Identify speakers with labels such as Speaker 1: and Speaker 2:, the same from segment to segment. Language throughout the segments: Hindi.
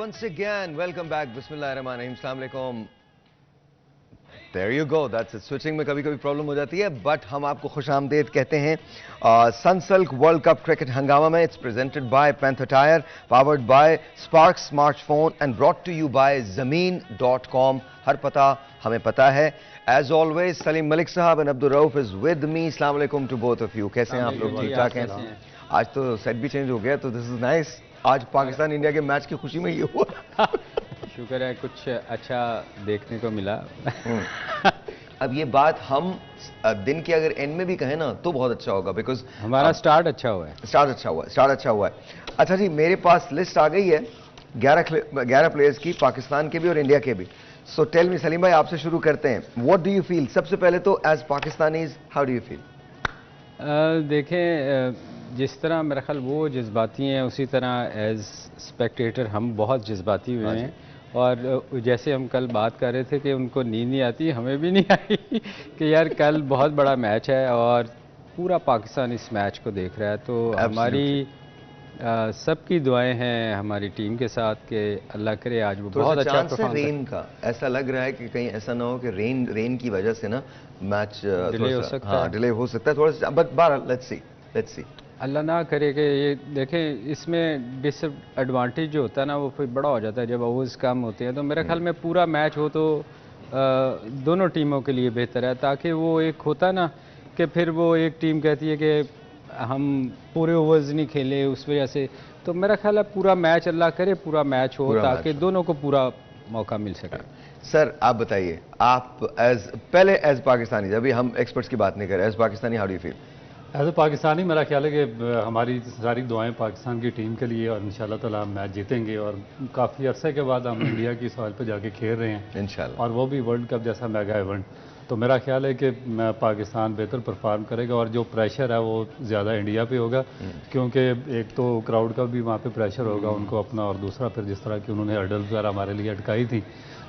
Speaker 1: once again, welcome back. Bismillahirrahmanirrahim. Assalamu alaikum. There you go. That's it. Switching में कभी-कभी प्रॉब्लम हो जाती है, but हम आपको खुशामदीद कहते हैं. Sunsilk World Cup Cricket हंगामा में it's presented by Panther Tire, powered by Spark Smartphone and brought to you by Zameen.com. हर पता हमें पता है. As always, Salim Malik साहब and Abdul Rauf is with me. Assalamu alaikum to both of you. कैसे हैं आप लोग? ठीक ठाक हैं? आज तो सेट भी चेंज हो गया, तो this is nice. आज पाकिस्तान इंडिया के मैच की खुशी में ये हुआ.
Speaker 2: शुक्र है कुछ अच्छा देखने को मिला.
Speaker 1: अब ये बात हम दिन के अगर एंड में भी कहें ना तो बहुत अच्छा होगा, बिकॉज
Speaker 2: हमारा स्टार्ट अच्छा हुआ है.
Speaker 1: स्टार्ट अच्छा हुआ है. अच्छा जी, मेरे पास लिस्ट आ गई है 11 प्लेयर्स की, पाकिस्तान के भी और इंडिया के भी. सो टेल मी सलीम भाई, आपसे शुरू करते हैं. What do you feel? सबसे पहले तो as Pakistanis how do you feel?
Speaker 2: देखें, जिस तरह मेरा ख्याल वो जज्बाती हैं, उसी तरह एज स्पेक्टेटर हम बहुत जज्बाती हुए हैं. और जैसे हम कल बात कर रहे थे कि उनको नींद नहीं आती, हमें भी नहीं आई कि यार कल बहुत बड़ा मैच है और पूरा पाकिस्तान इस मैच को देख रहा है. तो हमारी सबकी दुआएं हैं हमारी टीम के साथ कि अल्लाह करे आज वो बहुत अच्छा परफॉर्म करे.
Speaker 1: रेन का ऐसा लग रहा है कि कहीं ऐसा ना हो कि रेन की वजह से ना मैच
Speaker 2: डिले हो सकता है.
Speaker 1: डिले हो सकता है थोड़ा सा, बट बहरहाल लेट्स सी.
Speaker 2: अल्लाह ना करे कि ये देखें, इसमें डिसएडवांटेज जो होता है ना वो फिर बड़ा हो जाता है जब ओवर्स कम होते हैं. तो मेरे ख्याल में पूरा मैच हो तो दोनों टीमों के लिए बेहतर है, ताकि वो एक होता ना कि फिर वो एक टीम कहती है कि हम पूरे ओवर्स नहीं खेले उस वजह से. तो मेरा ख्याल है पूरा मैच, अल्लाह करे पूरा मैच हो ताकि दोनों को पूरा मौका मिल सके.
Speaker 1: सर आप बताइए, आप पहले एज पाकिस्तानी, अभी हम एक्सपर्ट्स की बात नहीं कर रहे, as Pakistani how do you feel?
Speaker 3: As a Pakistani मेरा ख्याल है कि हमारी सारी दुआएं पाकिस्तान की टीम के लिए, और इंशाल्लाह ताला हम मैच जीतेंगे. और काफ़ी अरसे के बाद हम इंडिया की सॉइल पर जाके खेल रहे हैं
Speaker 1: इंशाल्लाह,
Speaker 3: और वो भी वर्ल्ड कप जैसा मेगा इवेंट. तो मेरा ख्याल है कि पाकिस्तान बेहतर परफॉर्म करेगा और जो प्रेशर है वो ज़्यादा इंडिया पे होगा, क्योंकि एक तो क्राउड का भी वहाँ पे प्रेशर होगा उनको अपना, और दूसरा फिर जिस तरह की उन्होंने हर्डल्स वगैरह हमारे लिए अटकाई थी,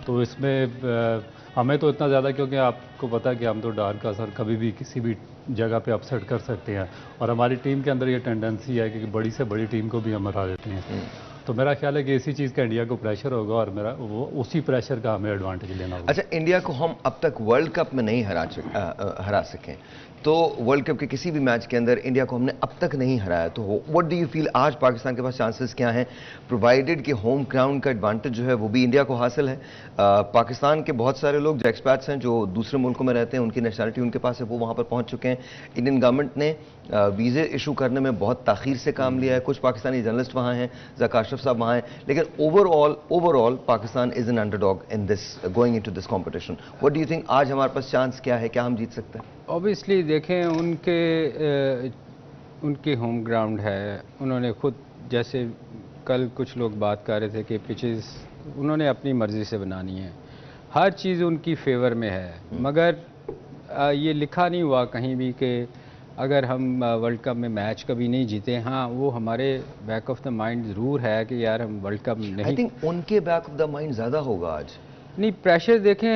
Speaker 3: तो इसमें हमें तो इतना ज़्यादा, क्योंकि आपको पता है कि हम तो डार का असर कभी भी किसी भी जगह पे अपसेट कर सकते हैं, और हमारी टीम के अंदर ये टेंडेंसी है कि बड़ी से बड़ी टीम को भी हम हरा देते हैं. तो मेरा ख्याल है कि इसी चीज़ का इंडिया को प्रेशर होगा और वो उसी प्रेशर का हमें एडवांटेज लेना होगा.
Speaker 1: अच्छा, इंडिया को हम अब तक वर्ल्ड कप में नहीं हरा सकें, तो वर्ल्ड कप के किसी भी मैच के अंदर इंडिया को हमने अब तक नहीं हराया, तो व्हाट डू यू फील आज पाकिस्तान के पास चांसेस क्या हैं, प्रोवाइडेड कि होम ग्राउंड का एडवांटेज जो है वो भी इंडिया को हासिल है? पाकिस्तान के बहुत सारे लोग जो एक्सपैट्स हैं, जो दूसरे मुल्कों में रहते हैं, उनकी नेशनलिटी उनके पास है, वो वहाँ पर पहुँच चुके हैं. इंडियन गवर्नमेंट ने वीज़े इशू करने में बहुत ताख़ीर से काम लिया है. कुछ पाकिस्तानी जर्नलिस्ट वहाँ हैं, ज़का अशरफ साहब वहाँ हैं, लेकिन overall Pakistan is an underdog in this going into this competition. What do you think आज हमारे पास चांस क्या है, क्या हम जीत सकते हैं?
Speaker 2: ऑब्वियसली देखें, उनके होम ग्राउंड है. उन्होंने खुद, जैसे कल कुछ लोग बात कर रहे थे कि पिचेस उन्होंने अपनी मर्ज़ी से बनानी है, हर चीज़ उनकी फेवर में है. मगर ये लिखा नहीं हुआ कहीं भी कि अगर हम वर्ल्ड कप में मैच कभी नहीं जीते. हाँ, वो हमारे बैक ऑफ द माइंड ज़रूर है कि यार हम वर्ल्ड कप नहीं.
Speaker 1: आई थिंक उनके बैक ऑफ द माइंड ज़्यादा होगा आज.
Speaker 2: नहीं, प्रेशर देखें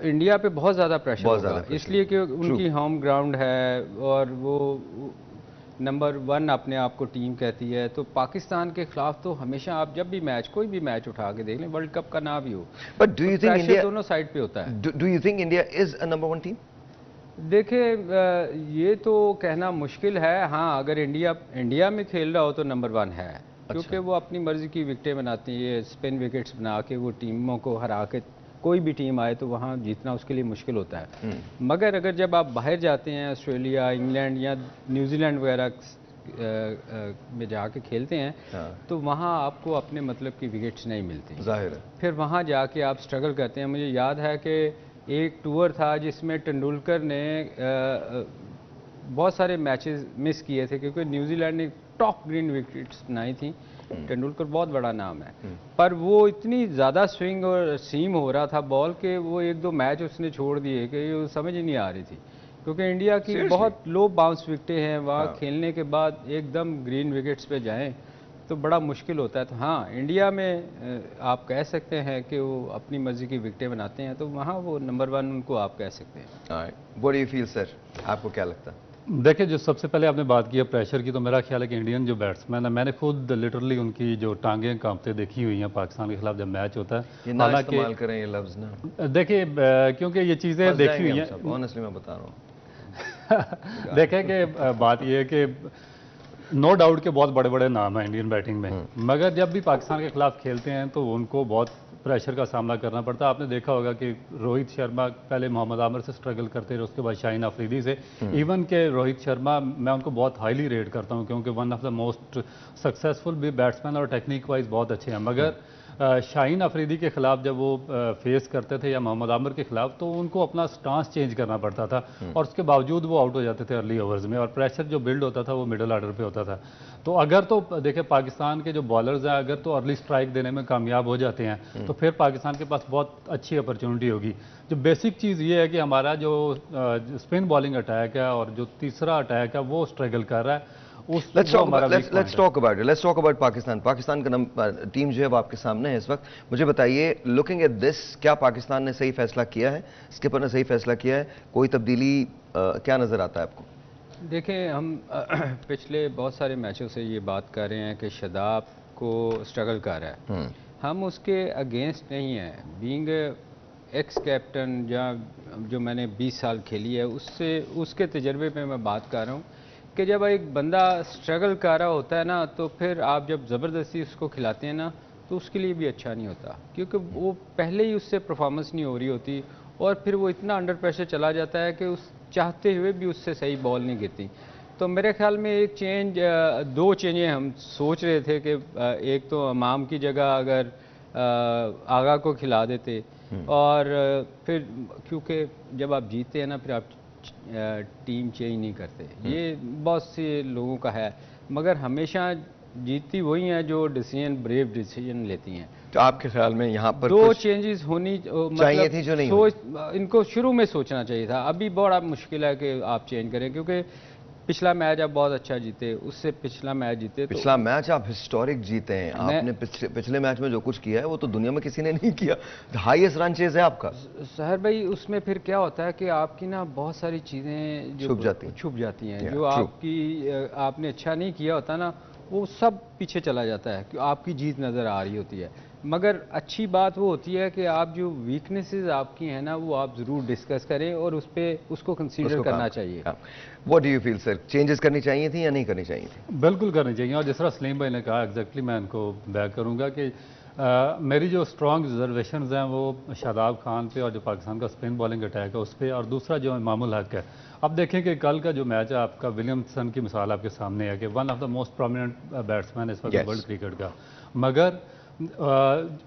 Speaker 2: इंडिया पे बहुत ज़्यादा प्रेशर होगा, इसलिए कि उनकी होम ग्राउंड है और वो नंबर 1 अपने आप को टीम कहती है. तो पाकिस्तान के खिलाफ तो हमेशा आप जब भी मैच, कोई भी मैच उठा के देख लें, वर्ल्ड कप का ना भी हो,
Speaker 1: but do you think India
Speaker 2: दोनों साइड पे होता है.
Speaker 1: Do you think India is a number 1 team?
Speaker 2: देखिए, ये तो कहना मुश्किल है. हाँ, अगर इंडिया में खेल रहा हो तो नंबर 1 है. क्योंकि वो अपनी मर्जी की विकेटें बनाती है, ये स्पिन विकेट्स बना के वो टीमों को हरा के कोई भी टीम आए तो वहाँ जीतना उसके लिए मुश्किल होता है. मगर अगर जब आप बाहर जाते हैं, ऑस्ट्रेलिया, इंग्लैंड या न्यूजीलैंड वगैरह में जाके खेलते हैं, तो वहाँ आपको अपने मतलब की विकेट्स नहीं मिलती,
Speaker 1: जाहिर है.
Speaker 2: फिर वहाँ जाके आप स्ट्रगल करते हैं. मुझे याद है कि एक टूर था जिसमें तेंदुलकर ने बहुत सारे मैचेस मिस किए थे, क्योंकि न्यूजीलैंड ने टॉप ग्रीन विकेट्स बनाई थी. तेंदुलकर बहुत बड़ा नाम है, पर वो इतनी ज़्यादा स्विंग और सीम हो रहा था बॉल के वो 1-2 मैच उसने छोड़ दिए कि ये समझ ही नहीं आ रही थी, क्योंकि इंडिया की बहुत लो बाउंस विकेटें हैं. वहाँ खेलने के बाद एकदम ग्रीन विकेट्स पे जाएं तो बड़ा मुश्किल होता है. तो हाँ, इंडिया में आप कह सकते हैं कि वो अपनी मर्जी की विकेटें बनाते हैं, तो वहाँ वो नंबर 1 उनको आप कह सकते हैं.
Speaker 1: What do you feel sir, आपको क्या लगता है?
Speaker 3: देखिए, जो सबसे पहले आपने बात की है प्रेशर की, तो मेरा ख्याल है कि इंडियन जो बैट्समैन है, मैंने खुद लिटरली उनकी जो टांगें कांपते देखी हुई हैं पाकिस्तान के खिलाफ जब मैच होता है।
Speaker 1: ये ना इस्तेमाल करें ये लफ्ज़ ना।
Speaker 3: देखिए, क्योंकि ये चीज़ें देखी हुई हैं,
Speaker 1: ऑनेस्टली मैं बता रहा हूँ।
Speaker 3: देखें कि बात यह है कि नो डाउट के बहुत बड़े बड़े नाम हैं इंडियन बैटिंग में, मगर जब भी पाकिस्तान के खिलाफ खेलते हैं तो उनको बहुत प्रेशर का सामना करना पड़ता है। आपने देखा होगा कि रोहित शर्मा पहले मोहम्मद आमिर से स्ट्रगल करते रहे, उसके बाद शाहीन अफरीदी से। इवन के रोहित शर्मा मैं उनको बहुत हाईली रेट करता हूं क्योंकि one of the most successful भी बैट्समैन और टेक्निक वाइज बहुत अच्छे हैं, मगर शाहीन अफरीदी के खिलाफ जब वो फेस करते थे या मोहम्मद आमिर के खिलाफ, तो उनको अपना स्टांस चेंज करना पड़ता था और उसके बावजूद वो आउट हो जाते थे अर्ली ओवर्स में, और प्रेशर जो बिल्ड होता था वो मिडिल ऑर्डर पे होता था। तो अगर तो देखिए पाकिस्तान के जो बॉलर्स हैं अगर तो अर्ली स्ट्राइक देने में कामयाब हो जाते हैं तो फिर पाकिस्तान के पास बहुत अच्छी अपॉर्चुनिटी होगी। जो बेसिक चीज़ ये है कि हमारा जो स्पिन बॉलिंग अटैक है और जो तीसरा अटैक है वो स्ट्रगल कर रहा है।
Speaker 1: Let's talk about Pakistan. Pakistan का टीम जो है वो आपके सामने है इस वक्त। मुझे बताइए, लुकिंग एट दिस, क्या पाकिस्तान ने सही फैसला किया है, स्किपर ने सही फैसला किया है, कोई तब्दीली क्या नजर आता है आपको?
Speaker 2: देखें, हम पिछले बहुत सारे मैचों से ये बात कर रहे हैं कि शादाब को स्ट्रगल कर रहा है। हम उसके अगेंस्ट नहीं हैं। बीइंग एक्स कैप्टन या जो मैंने 20 साल खेली है उसके तजर्बे पे मैं बात कर रहा हूँ कि जब एक बंदा स्ट्रगल कर रहा होता है ना, तो फिर आप जब ज़बरदस्ती उसको खिलाते हैं ना तो उसके लिए भी अच्छा नहीं होता, क्योंकि वो पहले ही उससे परफॉर्मेंस नहीं हो रही होती और फिर वो इतना अंडर प्रेशर चला जाता है कि उस चाहते हुए भी उससे सही बॉल नहीं गिरती। तो मेरे ख्याल में एक चेंज, दो चेंजें हम सोच रहे थे कि एक तो इमाम की जगह अगर आगा को खिला देते, और फिर क्योंकि जब आप जीतते हैं ना फिर आप टीम चेंज नहीं करते, ये बहुत से लोगों का है, मगर हमेशा जीतती वही हैं जो ब्रेव डिसीजन लेती हैं।
Speaker 1: तो आपके ख्याल में यहाँ पर
Speaker 2: दो चेंजेस होनी
Speaker 1: चाहिए थी जो नहीं
Speaker 2: इनको शुरू में सोचना चाहिए था। अभी बड़ा मुश्किल है कि आप चेंज करें, क्योंकि पिछला मैच आप बहुत अच्छा जीते, उससे पिछला मैच जीते,
Speaker 1: पिछला मैच आप हिस्टोरिक जीते हैं। आपने पिछले मैच में जो कुछ किया है वो तो दुनिया में किसी ने नहीं किया। हाईएस्ट रन चेज है आपका
Speaker 2: सहर भाई। उसमें फिर क्या होता है कि आपकी ना बहुत सारी चीज़ें जो छुप जाती हैं जो आपने अच्छा नहीं किया होता ना, वो सब पीछे चला जाता है कि आपकी जीत नज़र आ रही होती है। मगर अच्छी बात वो होती है कि आप जो वीकनेसेस आपकी हैं ना वो आप ज़रूर डिस्कस करें और उसको कंसीडर करना चाहिए।
Speaker 1: What do you feel sir, changes करनी चाहिए थी या नहीं करनी चाहिए थी?
Speaker 3: बिल्कुल करनी चाहिए, और जिस तरह सलीम भाई ने कहा एग्जैक्टली मैं इनको बैक करूँगा कि मेरी जो स्ट्रॉन्ग रिजर्वेशंस हैं वो शादाब खान पे और जो पाकिस्तान का स्पिन बॉलिंग अटैक है उस पर, और दूसरा जो इमामुल हक है। अब देखें कि कल का जो मैच है आपका, विलियमसन की मिसाल आपके सामने है कि one of the most prominent batsman इस वक्त वर्ल्ड क्रिकेट का, मगर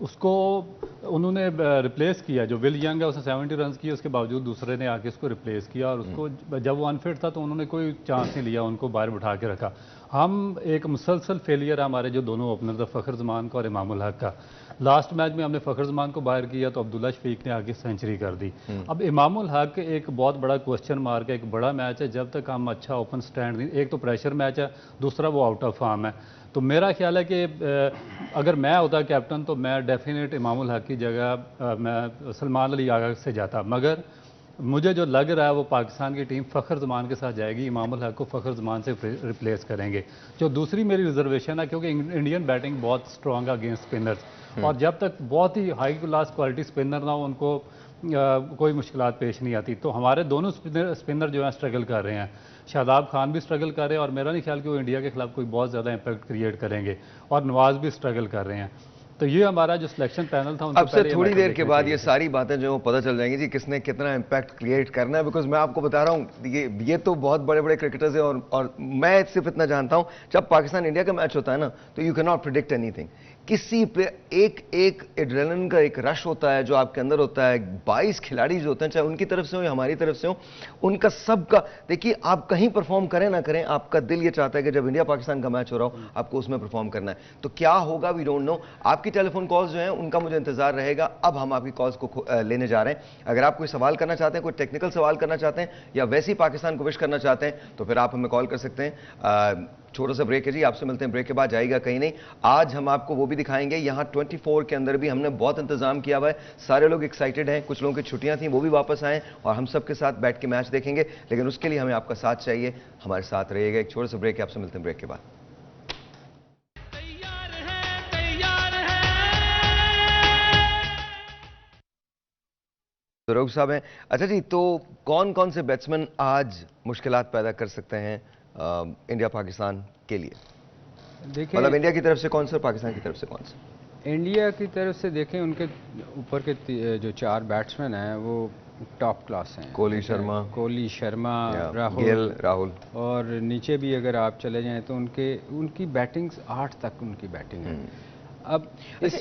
Speaker 3: उसको उन्होंने रिप्लेस किया। जो विल यंग है उसने 70 रन किए, उसके बावजूद दूसरे ने आके उसको रिप्लेस किया, और उसको जब वो अनफिट था तो उन्होंने कोई चांस नहीं लिया, उनको बाहर बिठा के रखा। हम एक मुसलसल फेलियर है हमारे जो दोनों ओपनर थे, फ़खर जमान का और इमामुल हक का। लास्ट मैच में हमने फ़खर जमान को बाहर किया तो अब्दुल्ला शफीक ने आके सेंचुरी कर दी। अब इमामुल हक एक बहुत बड़ा क्वेश्चन मार्क है, एक बड़ा मैच है, जब तक हम अच्छा ओपन स्टैंड नहीं, एक तो प्रेशर मैच है, दूसरा वो आउट ऑफ फॉर्म है। तो मेरा ख्याल है कि अगर मैं होता कैप्टन तो मैं डेफिनेट इमामुल हक की जगह मैं सलमान अली आगा से जाता, मगर मुझे जो लग रहा है वो पाकिस्तान की टीम फ़खर जमान के साथ जाएगी, इमामुल हक को फ़खर जमान से रिप्लेस करेंगे। जो दूसरी मेरी रिजर्वेशन है, क्योंकि इंडियन बैटिंग बहुत स्ट्रॉन्ग है अगेंस्ट स्पिनर्स, और जब तक बहुत ही हाई क्लास क्वालिटी स्पिनर ना हो उनको कोई मुश्किलात पेश नहीं आती। तो हमारे दोनों स्पिनर जो हैं स्ट्रगल कर रहे हैं, शादाब खान भी स्ट्रगल कर रहे हैं, और मेरा नहीं ख्याल कि वो इंडिया के खिलाफ कोई बहुत ज़्यादा इंपैक्ट क्रिएट करेंगे, और नवाज भी स्ट्रगल कर रहे हैं। तो ये हमारा जो सिलेक्शन पैनल था,
Speaker 1: अब से थोड़ी देर के बाद ये सारी बातें जो पता चल जाएंगी जी किसने कितना इंपैक्ट क्रिएट करना है। बिकॉज मैं आपको बता रहा हूँ ये तो बहुत बड़े बड़े क्रिकेटर्स हैं, और मैं सिर्फ इतना जानता हूँ, जब पाकिस्तान इंडिया का मैच होता है ना तो you can not predict anything. किसी पे एक एड्रेनलिन का एक रश होता है जो आपके अंदर होता है। 22 खिलाड़ी जो होते हैं, चाहे उनकी तरफ से हो या हमारी तरफ से हो, उनका सबका देखिए, आप कहीं परफॉर्म करें ना करें, आपका दिल ये चाहता है कि जब इंडिया पाकिस्तान का मैच हो रहा हो आपको उसमें परफॉर्म करना है। तो क्या होगा वी डोंट नो। आपकी टेलीफोन कॉल्स जो हैं उनका मुझे इंतजार रहेगा। अब हम आपकी कॉल्स को लेने जा रहे हैं। अगर आप कोई सवाल करना चाहते हैं, कोई टेक्निकल सवाल करना चाहते हैं, या वैसे ही पाकिस्तान को विश करना चाहते हैं, तो फिर आप हमें कॉल कर सकते हैं। छोटा सा ब्रेक है जी, आपसे मिलते हैं ब्रेक के बाद, जाएगा कहीं नहीं। आज हम आपको वो भी दिखाएंगे, यहाँ 24 के अंदर भी हमने बहुत इंतजाम किया हुआ है, सारे लोग एक्साइटेड हैं, कुछ लोगों की छुट्टियां थी वो भी वापस आए और हम सबके साथ बैठ के मैच देखेंगे, लेकिन उसके लिए हमें आपका साथ चाहिए, हमारे साथ रहिएगा। एक छोटा सा ब्रेक है, आपसे मिलते हैं ब्रेक के बाद। तो रऊफ साहब हैं। अच्छा जी, तो कौन कौन से बैट्समैन आज मुश्किलात पैदा कर सकते हैं इंडिया पाकिस्तान के लिए?
Speaker 2: देखिए,
Speaker 1: मतलब इंडिया की तरफ से कौन सा, पाकिस्तान की तरफ से कौन सा?
Speaker 2: इंडिया की तरफ से देखें, उनके ऊपर के जो 4 बैट्समैन हैं वो टॉप क्लास हैं।
Speaker 1: कोहली शर्मा, राहुल,
Speaker 2: और नीचे भी अगर आप चले जाएं तो उनकी बैटिंग 8 तक उनकी बैटिंग है। अब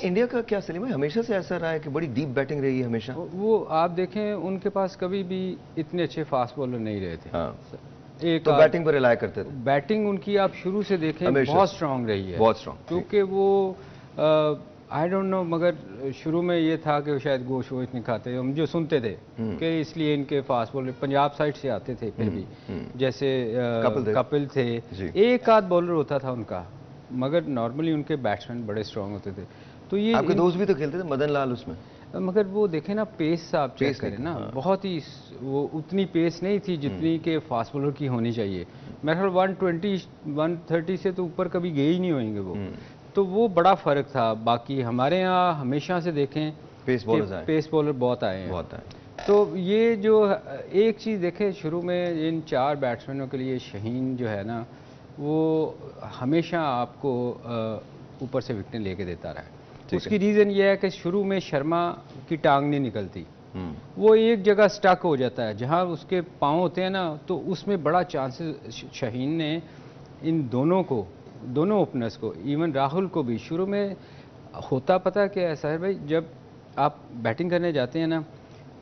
Speaker 1: इंडिया का क्या सलीम है, हमेशा से ऐसा रहा है कि बड़ी डीप बैटिंग रही है हमेशा?
Speaker 2: वो आप देखें, उनके पास कभी भी इतने अच्छे फास्ट बॉलर नहीं रहे थे।
Speaker 1: हाँ। तो बैटिंग पर रिलाय करते थे।
Speaker 2: बैटिंग उनकी आप शुरू से देखें बहुत स्ट्रांग रही है,
Speaker 1: बहुत स्ट्रांग,
Speaker 2: क्योंकि वो आई डोंट नो, मगर शुरू में ये था कि शायद गोश्त वोश्त नहीं खाते, हम जो सुनते थे कि इसलिए इनके फास्ट बॉलर पंजाब साइड से आते थे, फिर भी जैसे कपिल थे, एक आध बॉलर होता था उनका, मगर नॉर्मली उनके बैट्समैन बड़े स्ट्रांग होते थे। तो ये
Speaker 1: आपके दोस्त भी तो खेलते थे, मदन लाल उसमें,
Speaker 2: मगर वो देखें ना, पेस आप चेक करें ना, बहुत ही वो उतनी पेस नहीं थी जितनी के फास्ट बॉलर की होनी चाहिए। मेरे ख्याल 120 130 से तो ऊपर कभी गए ही नहीं होंगे वो। तो वो बड़ा फ़र्क था। बाकी हमारे यहाँ हमेशा से देखें पेस बॉलर बहुत आए हैं। तो ये जो एक चीज़ देखें, शुरू में इन 4 बैट्समैनों के लिए शहीन जो है ना, वो हमेशा आपको ऊपर से विकेटें लेके देता रहा है। उसकी रीज़न ये है कि शुरू में शर्मा की टांग नहीं निकलती, वो एक जगह स्टक हो जाता है, जहां उसके पाँव होते हैं ना, तो उसमें बड़ा चांसेस शहीन ने इन दोनों ओपनर्स को, इवन राहुल को भी शुरू में होता, पता क्या है साहिर भाई, जब आप बैटिंग करने जाते हैं ना,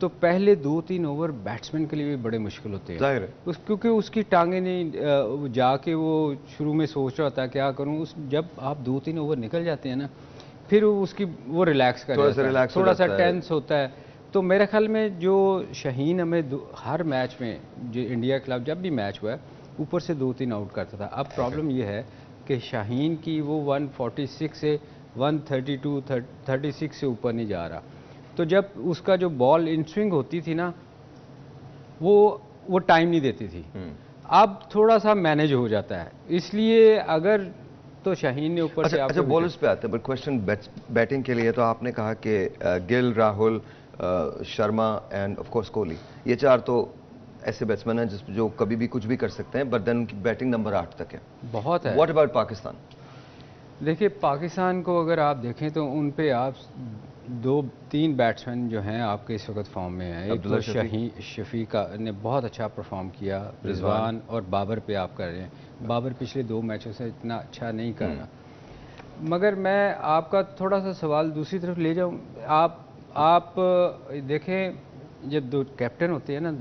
Speaker 2: तो पहले 2-3 ओवर बैट्समैन के लिए भी बड़े मुश्किल होते हैं, क्योंकि उसकी टांगें नहीं, जाके वो शुरू में सोच रहा होता है क्या करूं, जब आप 2-3 ओवर निकल जाते हैं ना, फिर वो रिलैक्स कर थोड़ा सा टेंस होता है। तो मेरे ख्याल में जो शहीन हमें हर मैच में, जो इंडिया के खिलाफ जब भी मैच हुआ है, ऊपर से 2-3 आउट करता था। अब प्रॉब्लम ये है कि शाहीन की वो 146 से 132 36 से ऊपर नहीं जा रहा। तो जब उसका जो बॉल इन स्विंग होती थी ना, वो टाइम नहीं देती थी। अब थोड़ा सा मैनेज हो जाता है, इसलिए अगर तो शाहीन ने ऊपर से
Speaker 1: अच्छा बॉलर्स पे आते हैं, बट क्वेश्चन बैटिंग के लिए तो आपने कहा कि Gill, Rahul, Sharma end of course Kohli, ये 4 तो ऐसे बैट्समैन हैं जो कभी भी कुछ भी कर सकते हैं, बट देन उनकी बैटिंग नंबर 8 तक है, बहुत है। What about Pakistan? देखिए,
Speaker 2: पाकिस्तान को अगर आप देखें तो उन पे आप 2-3 बैट्समैन जो हैं आपके इस वक्त फॉर्म में हैं। एक तो शफीक ने बहुत अच्छा परफॉर्म किया, रिजवान और बाबर पे आप कर रहे हैं। बाबर पिछले 2 मैचों से इतना अच्छा नहीं कर रहा, मगर मैं आपका थोड़ा सा सवाल दूसरी तरफ ले जाऊं। आप देखें, जब 2 कैप्टन होते हैं ना,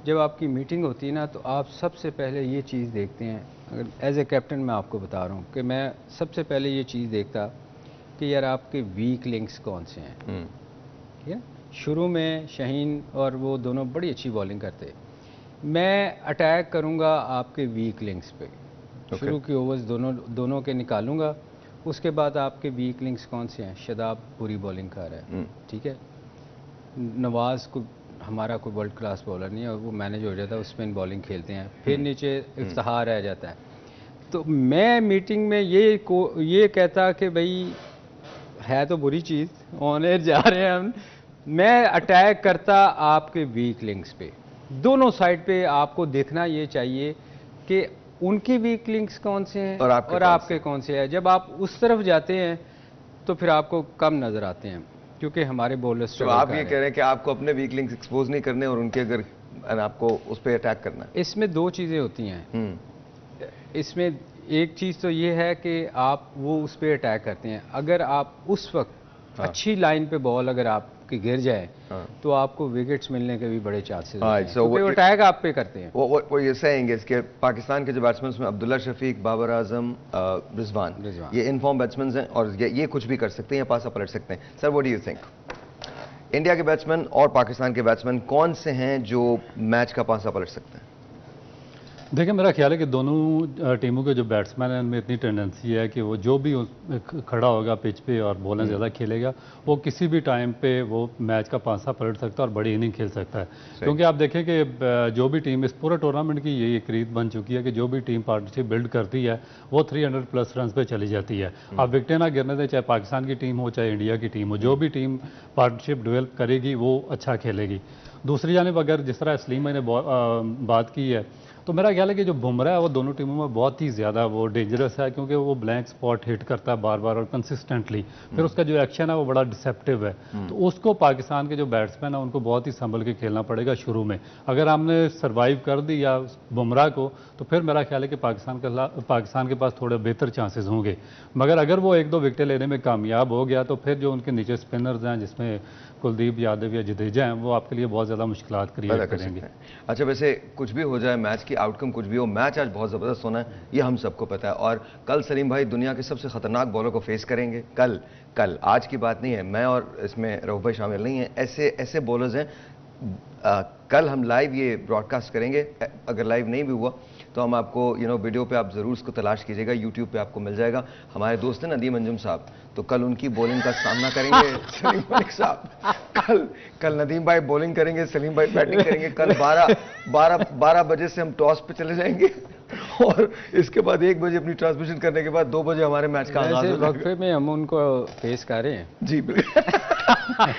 Speaker 2: जब आपकी मीटिंग होती है ना, तो आप सबसे पहले ये चीज़ देखते हैं, अगर एज ए कैप्टन मैं आपको बता रहा हूँ कि मैं सबसे पहले ये चीज़ देखता कि यार आपके वीक लिंक्स कौन से हैं। ठीक है, शुरू में शहीन और वो दोनों बड़ी अच्छी बॉलिंग करते, मैं अटैक करूंगा आपके वीक लिंक्स पे, शुरू के ओवर्स दोनों के निकालूंगा। उसके बाद आपके वीक लिंक्स कौन से हैं? शादाब बुरी बॉलिंग कर रहा है, ठीक है, नवाज को हमारा कोई वर्ल्ड क्लास बॉलर नहीं है और वो मैनेज हो जाता है, स्पिन बॉलिंग खेलते हैं, फिर नीचे इफ्तिखार रह जाता है। तो मैं मीटिंग में ये कहता कि भाई है तो बुरी चीज़, ऑन एयर जा रहे हैं हम, मैं अटैक करता आपके वीक लिंक्स पे। दोनों साइड पे आपको देखना ये चाहिए कि उनकी वीक लिंक्स कौन से हैं और आपके कौन से हैं। जब आप उस तरफ जाते हैं तो फिर आपको कम नज़र आते हैं, क्योंकि हमारे बॉलर्स।
Speaker 1: तो आप ये कह रहे हैं कि आपको अपने वीक लिंक्स एक्सपोज नहीं करने और उनके अगर आपको उस पर अटैक करना है।
Speaker 2: इसमें 2 चीज़ें होती हैं। इसमें एक चीज़ तो ये है कि आप वो उस पर अटैक करते हैं, अगर आप उस वक्त अच्छी लाइन पे बॉल अगर आपकी गिर जाए तो आपको विकेट्स मिलने के भी बड़े चांसेस हैं, तो अटैक आप पे करते हैं।
Speaker 1: वो ये सहेंगे इसके पाकिस्तान के जो बैट्समैन में अब्दुल्ला शफीक, बाबर आजम, रिजवान, ये इनफॉर्म बैट्समैन हैं और ये कुछ भी कर सकते हैं, पासा पलट सकते हैं। Sir, what do you think, India के बैट्समैन और पाकिस्तान के बैट्समैन कौन से हैं जो मैच का पासा पलट सकते हैं?
Speaker 3: देखिए मेरा ख्याल है कि दोनों टीमों के जो बैट्समैन हैं उनमें इतनी टेंडेंसी है कि वो जो भी खड़ा होगा पिच पे और बॉलें ज़्यादा खेलेगा, वो किसी भी टाइम पे वो मैच का पांसा पलट सकता है और बड़ी इनिंग खेल सकता है। क्योंकि आप देखें कि जो भी टीम इस पूरे टूर्नामेंट की यही एक रीत बन चुकी है कि जो भी टीम पार्टनरशिप बिल्ड करती है वो 300+ रन पे चली जाती है। आप विकेटें ना गिरने दें, चाहे पाकिस्तान की टीम हो चाहे इंडिया की टीम हो, जो भी टीम पार्टनरशिप डेवलप करेगी वो अच्छा खेलेगी। दूसरी जानिब अगर जिस तरह सलीम भाई ने बात की है, तो मेरा ख्याल है कि जो बुमराह है वो दोनों टीमों में बहुत ही ज़्यादा वो डेंजरस है, क्योंकि वो ब्लैंक स्पॉट हिट करता है बार बार और कंसिस्टेंटली। फिर उसका जो एक्शन है वो बड़ा डिसेप्टिव है। तो उसको पाकिस्तान के जो बैट्समैन है उनको बहुत ही संभल के खेलना पड़ेगा शुरू में। अगर हमने सर्वाइव कर दिया बुमराह को तो फिर मेरा ख्याल है कि पाकिस्तान के पास थोड़े बेहतर चांसेस होंगे। मगर अगर वो 1-2 विकेटें लेने में कामयाब हो गया तो फिर जो उनके नीचे स्पिनर्स हैं, जिसमें कुलदीप यादव या जडेजा हैं, वो आपके लिए बहुत ज़्यादा मुश्किलात क्रिएट करेंगे।
Speaker 1: अच्छा, वैसे कुछ भी हो जाए, मैच की आउटकम कुछ भी हो, मैच आज बहुत ज़बरदस्त होना है, ये हम सबको पता है। और कल सलीम भाई दुनिया के सबसे खतरनाक बॉलर को फेस करेंगे। कल आज की बात नहीं है, मैं और इसमें रऊफ भाई शामिल नहीं है, ऐसे बॉलर्स हैं। कल हम लाइव ये ब्रॉडकास्ट करेंगे। अगर लाइव नहीं भी हुआ तो हम आपको वीडियो पे आप ज़रूर उसको तलाश कीजिएगा, यूट्यूब पे आपको मिल जाएगा। हमारे दोस्त हैं नदीम अंजुम साहब, तो कल उनकी बॉलिंग का सामना करेंगे सलीम मलिक साहब। कल नदीम भाई बॉलिंग करेंगे, सलीम भाई बैटिंग करेंगे। कल 12 बजे से हम टॉस पे चले जाएंगे और इसके बाद 1 बजे अपनी ट्रांसमिशन करने के बाद 2 बजे हमारे मैच का आगाज हो
Speaker 2: वक्फे में हम उनको फेस करें।
Speaker 1: जी बिल्कुल।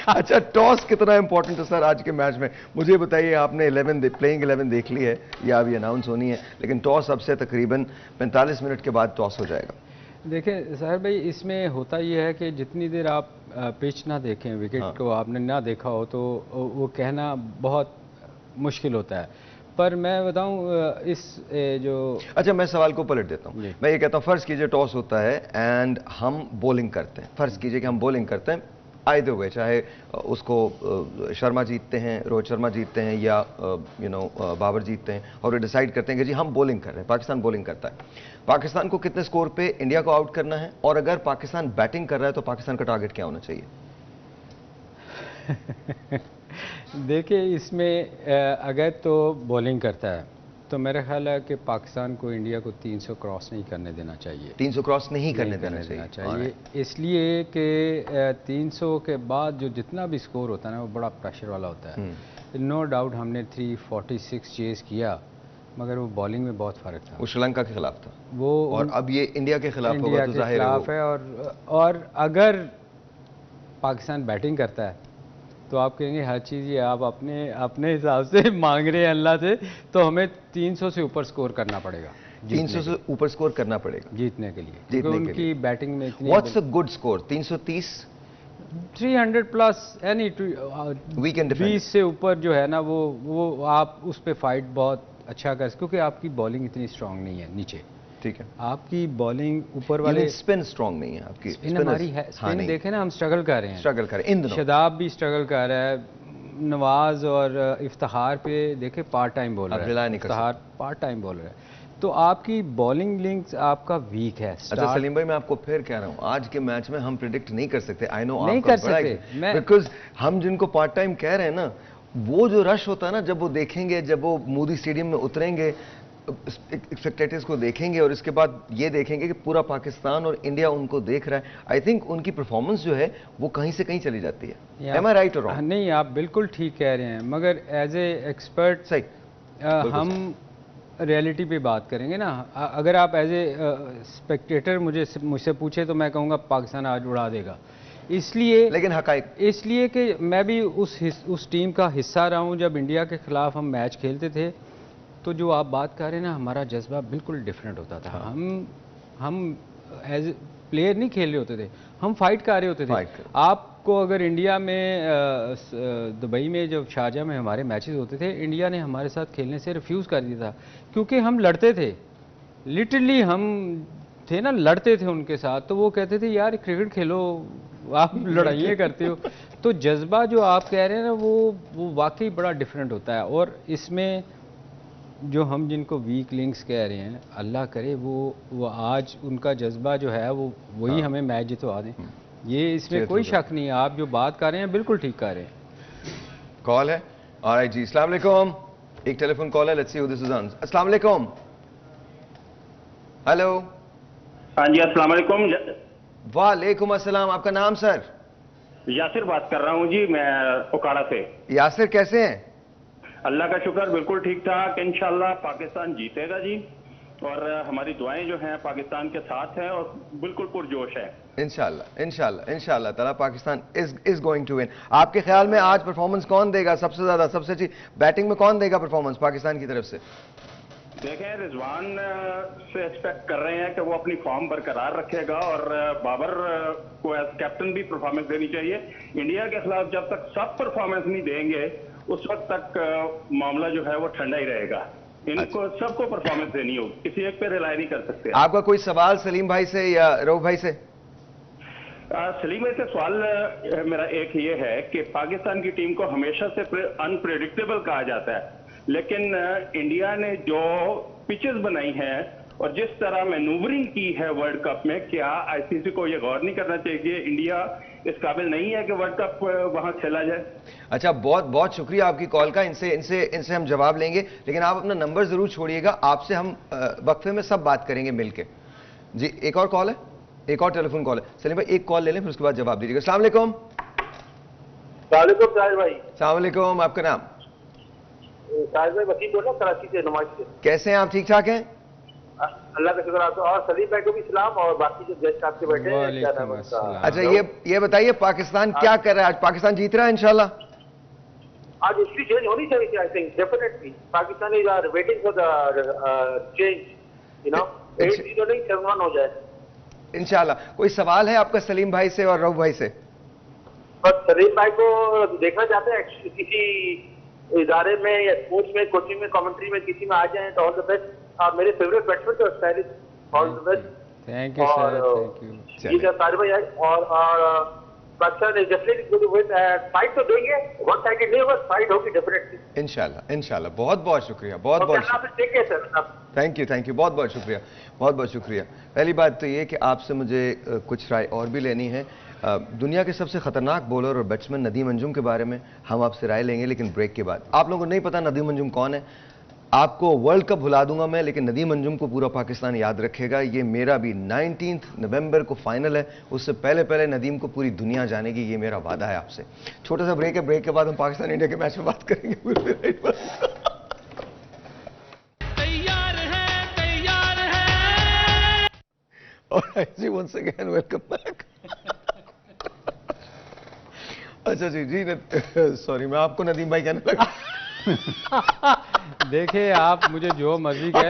Speaker 1: अच्छा, टॉस कितना इंपॉर्टेंट है सर आज के मैच में, मुझे बताइए। आपने प्लेइंग 11 देख ली है या अभी अनाउंस होनी है, लेकिन टॉस अब से तकरीबन 45 मिनट के बाद टॉस हो जाएगा।
Speaker 2: देखिए साहिर भाई, इसमें होता यह है कि जितनी देर आप पिच ना देखें, विकेट को आपने ना देखा हो, तो वो कहना बहुत मुश्किल होता है। पर मैं बताऊं इस जो
Speaker 1: अच्छा, मैं सवाल को पलट देता हूं। मैं ये कहता हूं, फर्ज कीजिए टॉस होता है एंड हम बॉलिंग करते हैं। फर्ज कीजिए कि हम बॉलिंग करते हैं, आइदर वे, चाहे उसको शर्मा जीतते हैं, रोहित शर्मा जीतते हैं या बाबर जीतते हैं, और वो डिसाइड करते हैं कि जी हम बॉलिंग कर रहे हैं, पाकिस्तान बॉलिंग करता है। पाकिस्तान को कितने स्कोर पे इंडिया को आउट करना है, और अगर पाकिस्तान बैटिंग कर रहा है तो पाकिस्तान का टारगेट क्या होना चाहिए?
Speaker 2: देखिए, इसमें अगर तो बॉलिंग करता है तो मेरा ख्याल है कि पाकिस्तान को इंडिया को 300 क्रॉस नहीं करने देना चाहिए।
Speaker 1: 300 क्रॉस नहीं करने देना चाहिए।
Speaker 2: इसलिए कि 300 के बाद जो जितना भी स्कोर होता है ना, वो बड़ा प्रेशर वाला होता है। नो डाउट हमने 346 चेज किया, मगर वो बॉलिंग में बहुत फ़र्क था।
Speaker 1: वो श्रीलंका के खिलाफ था
Speaker 2: वो,
Speaker 1: और अब ये इंडिया के खिलाफ होगा, तो जाहिर है।
Speaker 2: और अगर पाकिस्तान बैटिंग करता है तो आप कहेंगे हर चीज़ ये आप अपने हिसाब से मांग रहे हैं अल्लाह से, तो हमें 300 से ऊपर स्कोर करना पड़ेगा।
Speaker 1: 300 से ऊपर स्कोर करना पड़ेगा
Speaker 2: जीतने के लिए, क्योंकि उनकी बैटिंग में इतनी।
Speaker 1: What's a good score? 330,
Speaker 2: 300 plus, यानी
Speaker 1: वीकेंड
Speaker 2: 20 से ऊपर जो है ना, वो आप उस पर फाइट बहुत अच्छा कर, क्योंकि आपकी बॉलिंग इतनी स्ट्रांग नहीं है नीचे।
Speaker 1: ठीक है,
Speaker 2: आपकी बॉलिंग ऊपर वाले
Speaker 1: स्पिन स्ट्रांग नहीं है आपकी।
Speaker 2: स्पिन हमारी है, स्पिन देखे ना, हम स्ट्रगल कर रहे हैं
Speaker 1: इन दिनों।
Speaker 2: शदाब भी स्ट्रगल कर रहा है, नवाज और इफ्तिखार पे देखे पार्ट टाइम बॉलर है, इफ्तिखार पार्ट टाइम बॉलर है। तो आपकी बॉलिंग लिंक्स आपका वीक है।
Speaker 1: अच्छा सलीम भाई, मैं आपको फिर कह रहा हूँ, आज के मैच में हम प्रिडिक्ट नहीं कर सकते। आई नो
Speaker 2: नहीं कर सकते,
Speaker 1: बिकॉज हम जिनको पार्ट टाइम कह रहे हैं ना, वो जो रश होता है ना, जब वो देखेंगे, जब वो मोदी स्टेडियम में उतरेंगे, स्पेक्टेटर्स को देखेंगे और इसके बाद ये देखेंगे कि पूरा पाकिस्तान और इंडिया उनको देख रहा है, आई थिंक उनकी परफॉर्मेंस जो है वो कहीं से कहीं चली जाती है। एम आई राइट और रॉन्ग?
Speaker 2: नहीं, आप बिल्कुल ठीक कह रहे हैं, मगर एज ए एक्सपर्ट
Speaker 1: सही
Speaker 2: हम रियलिटी पे बात करेंगे ना। अगर आप एज ए स्पेक्टेटर मुझसे पूछे तो मैं कहूँगा पाकिस्तान आज उड़ा देगा। इसलिए,
Speaker 1: लेकिन हकाइक
Speaker 2: इसलिए कि मैं भी उस टीम का हिस्सा रहा हूँ जब इंडिया के खिलाफ हम मैच खेलते थे। तो जो आप बात कर रहे हैं ना, हमारा जज्बा बिल्कुल डिफरेंट होता था। हम एज प्लेयर नहीं खेल रहे होते थे, हम फाइट कर रहे होते थे। आपको अगर इंडिया में दुबई में जब शारजा में हमारे मैचेस होते थे, इंडिया ने हमारे साथ खेलने से रिफ्यूज़ कर दिया था, क्योंकि हम लड़ते थे। लिटरली हम थे ना, लड़ते थे उनके साथ। तो वो कहते थे यार क्रिकेट खेलो, आप लड़ाइयाँ करते हो। तो जज्बा जो आप कह रहे हैं ना, वो वाकई बड़ा डिफरेंट होता है। और इसमें जो हम जिनको वीक लिंक्स कह रहे हैं, अल्लाह करे वो आज उनका जज्बा जो है वही हमें मैच जितवा दें। ये इसमें कोई शक नहीं है। आप जो बात कर रहे हैं बिल्कुल ठीक कर रहे हैं।
Speaker 1: कॉल है, ऑलराइट जी। अस्सलाम वालेकुम, एक टेलीफोन कॉल है, let's see who this is on. अस्सलाम वालेकुम। हेलो।
Speaker 4: हाँ जी, अस्सलाम वालेकुम।
Speaker 1: वालेकुम अस्सलाम। आपका नाम सर?
Speaker 4: यासिर बात कर रहा हूँ जी, मैं उकाड़ा से।
Speaker 1: यासिर कैसे हैं?
Speaker 4: अल्लाह का शुक्र, बिल्कुल ठीक ठाक। इंशाल्लाह पाकिस्तान जीतेगा जी, और हमारी दुआएं जो हैं पाकिस्तान के साथ हैं और बिल्कुल पुरजोश है।
Speaker 1: इंशाल्लाह इंशाल्लाह इंशाल्लाह ताला Pakistan is going to win. आपके ख्याल में आज परफॉर्मेंस कौन देगा सबसे ज्यादा, सबसे अच्छी बैटिंग में कौन देगा परफॉर्मेंस पाकिस्तान की तरफ से?
Speaker 4: देखें, रिजवान से एक्सपेक्ट कर रहे हैं कि वो अपनी फॉर्म बरकरार रखेगा और बाबर को एज कैप्टन भी परफॉर्मेंस देनी चाहिए। इंडिया के खिलाफ जब तक सब परफॉर्मेंस नहीं देंगे उस वक्त तक मामला जो है वो ठंडा ही रहेगा। इनको सबको परफॉर्मेंस देनी होगी, किसी एक पे रिलाई नहीं कर सकते।
Speaker 1: आपका कोई सवाल सलीम भाई से या रऊफ भाई से?
Speaker 4: सलीम भाई से सवाल मेरा एक ये है कि पाकिस्तान की टीम को हमेशा से अनप्रेडिक्टेबल कहा जाता है, लेकिन इंडिया ने जो पिचेस बनाई हैं और जिस तरह मैनूवरिंग की है वर्ल्ड कप में, क्या आईसीसी को यह गौर नहीं करना चाहिए कि इंडिया इस काबिल नहीं है कि वर्ल्ड कप वहां खेला जाए?
Speaker 1: अच्छा, बहुत बहुत शुक्रिया आपकी कॉल का। इनसे इनसे इनसे हम जवाब लेंगे, लेकिन आप अपना नंबर जरूर छोड़िएगा। आपसे हम वक्फे में सब बात करेंगे मिलके। जी, एक और कॉल है, एक और टेलीफोन कॉल है। सलीम भाई एक कॉल ले लें, फिर उसके बाद जवाब दीजिएगा। अस्सलाम वालेकुम।
Speaker 5: साहिर भाई।
Speaker 1: अस्सलाम वालेकुम। आपका नाम?
Speaker 5: साहिर भाई वकील बोल रहा हूं, कराची से, नुमाइश से।
Speaker 1: कैसे हैं आप? ठीक ठाक हैं?
Speaker 5: अल्लाह का शुक्र आपको, और सलीम भाई को भी सलाम, और बाकी जो गेस्ट आपके बैठे हैं क्या नाम है उनका?
Speaker 1: अच्छा, ये बताइए पाकिस्तान क्या कर रहा है आज? पाकिस्तान जीत रहा है इंशाल्लाह?
Speaker 5: आज हिस्ट्री चेंज होनी चाहिए थी, I think definitely. Pakistan is are waiting for the change, you know, 8-0 नहीं 7-1 हो जाए
Speaker 1: इंशाल्लाह। कोई सवाल है आपका सलीम भाई से और रऊफ भाई से?
Speaker 5: बस सलीम भाई को देखना चाहते हैं किसी इदारे में या स्पोर्ट्स में, कोचिंग में, कमेंट्री में, किसी में आ जाए तो ऑल द बेस्ट। आप मेरे फेवरेट बैट्समैन थे, stylish, all the best.
Speaker 2: Thank you sir, thank you.
Speaker 5: जी सर, साहिर भाई आए, और Pakistan is definitely going to win. Fight तो देंगे, वन साइडेड नहीं होगा, फाइट होगी डेफिनेटली
Speaker 1: इंशाल्लाह इंशाल्लाह। बहुत बहुत शुक्रिया, बहुत बहुत थैंक यू, बहुत बहुत शुक्रिया, बहुत बहुत शुक्रिया। पहली बात तो ये कि आपसे मुझे कुछ राय और भी लेनी है। दुनिया के सबसे खतरनाक बॉलर और बैट्समैन नदीम अंजुम के बारे में हम आपसे राय लेंगे, लेकिन ब्रेक के बाद। आप लोगों को नहीं पता नदीम अंजुम कौन है? आपको वर्ल्ड कप भुला दूंगा मैं, लेकिन नदीम अंजुम को पूरा पाकिस्तान याद रखेगा। ये मेरा भी 19 नवंबर को फाइनल है, उससे पहले पहले नदीम को पूरी दुनिया जानेगी, ये मेरा वादा है आपसे। छोटा सा ब्रेक है, ब्रेक के बाद हम पाकिस्तान इंडिया के मैच में बात करेंगे। तैयार है। जी, once again welcome back। अच्छा जी, सॉरी, मैं आपको नदीम भाई कहने लगा।
Speaker 2: देखिए, आप मुझे जो मर्जी कह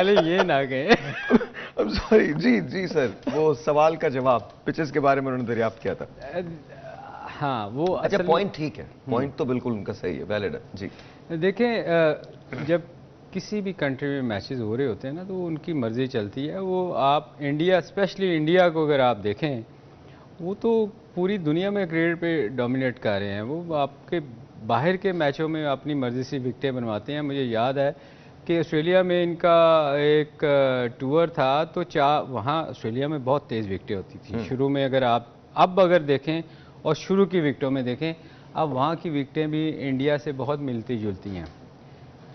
Speaker 2: ले, ये ना कहें।
Speaker 1: I'm sorry, जी सर, वो सवाल का जवाब पिचेस के बारे में उन्होंने दरियाफ्त किया था।
Speaker 2: हाँ, वो
Speaker 1: अच्छा, पॉइंट ठीक है, पॉइंट तो बिल्कुल उनका सही है, वैलिड है जी।
Speaker 2: देखें, जब किसी भी कंट्री में मैचेस हो रहे होते हैं ना, तो उनकी मर्जी चलती है। वो आप इंडिया, स्पेशली इंडिया को अगर आप देखें, वो तो पूरी दुनिया में क्रिकेट पे डोमिनेट कर रहे हैं। वो आपके बाहर के मैचों में अपनी मर्जी से विकेटें बनवाते हैं। मुझे याद है कि ऑस्ट्रेलिया में इनका एक टूर था, तो वहाँ ऑस्ट्रेलिया में बहुत तेज़ विकेटें होती थी शुरू में। अगर आप अब देखें और शुरू की विकेटों में देखें, अब वहाँ की विकेटें भी इंडिया से बहुत मिलती जुलती हैं।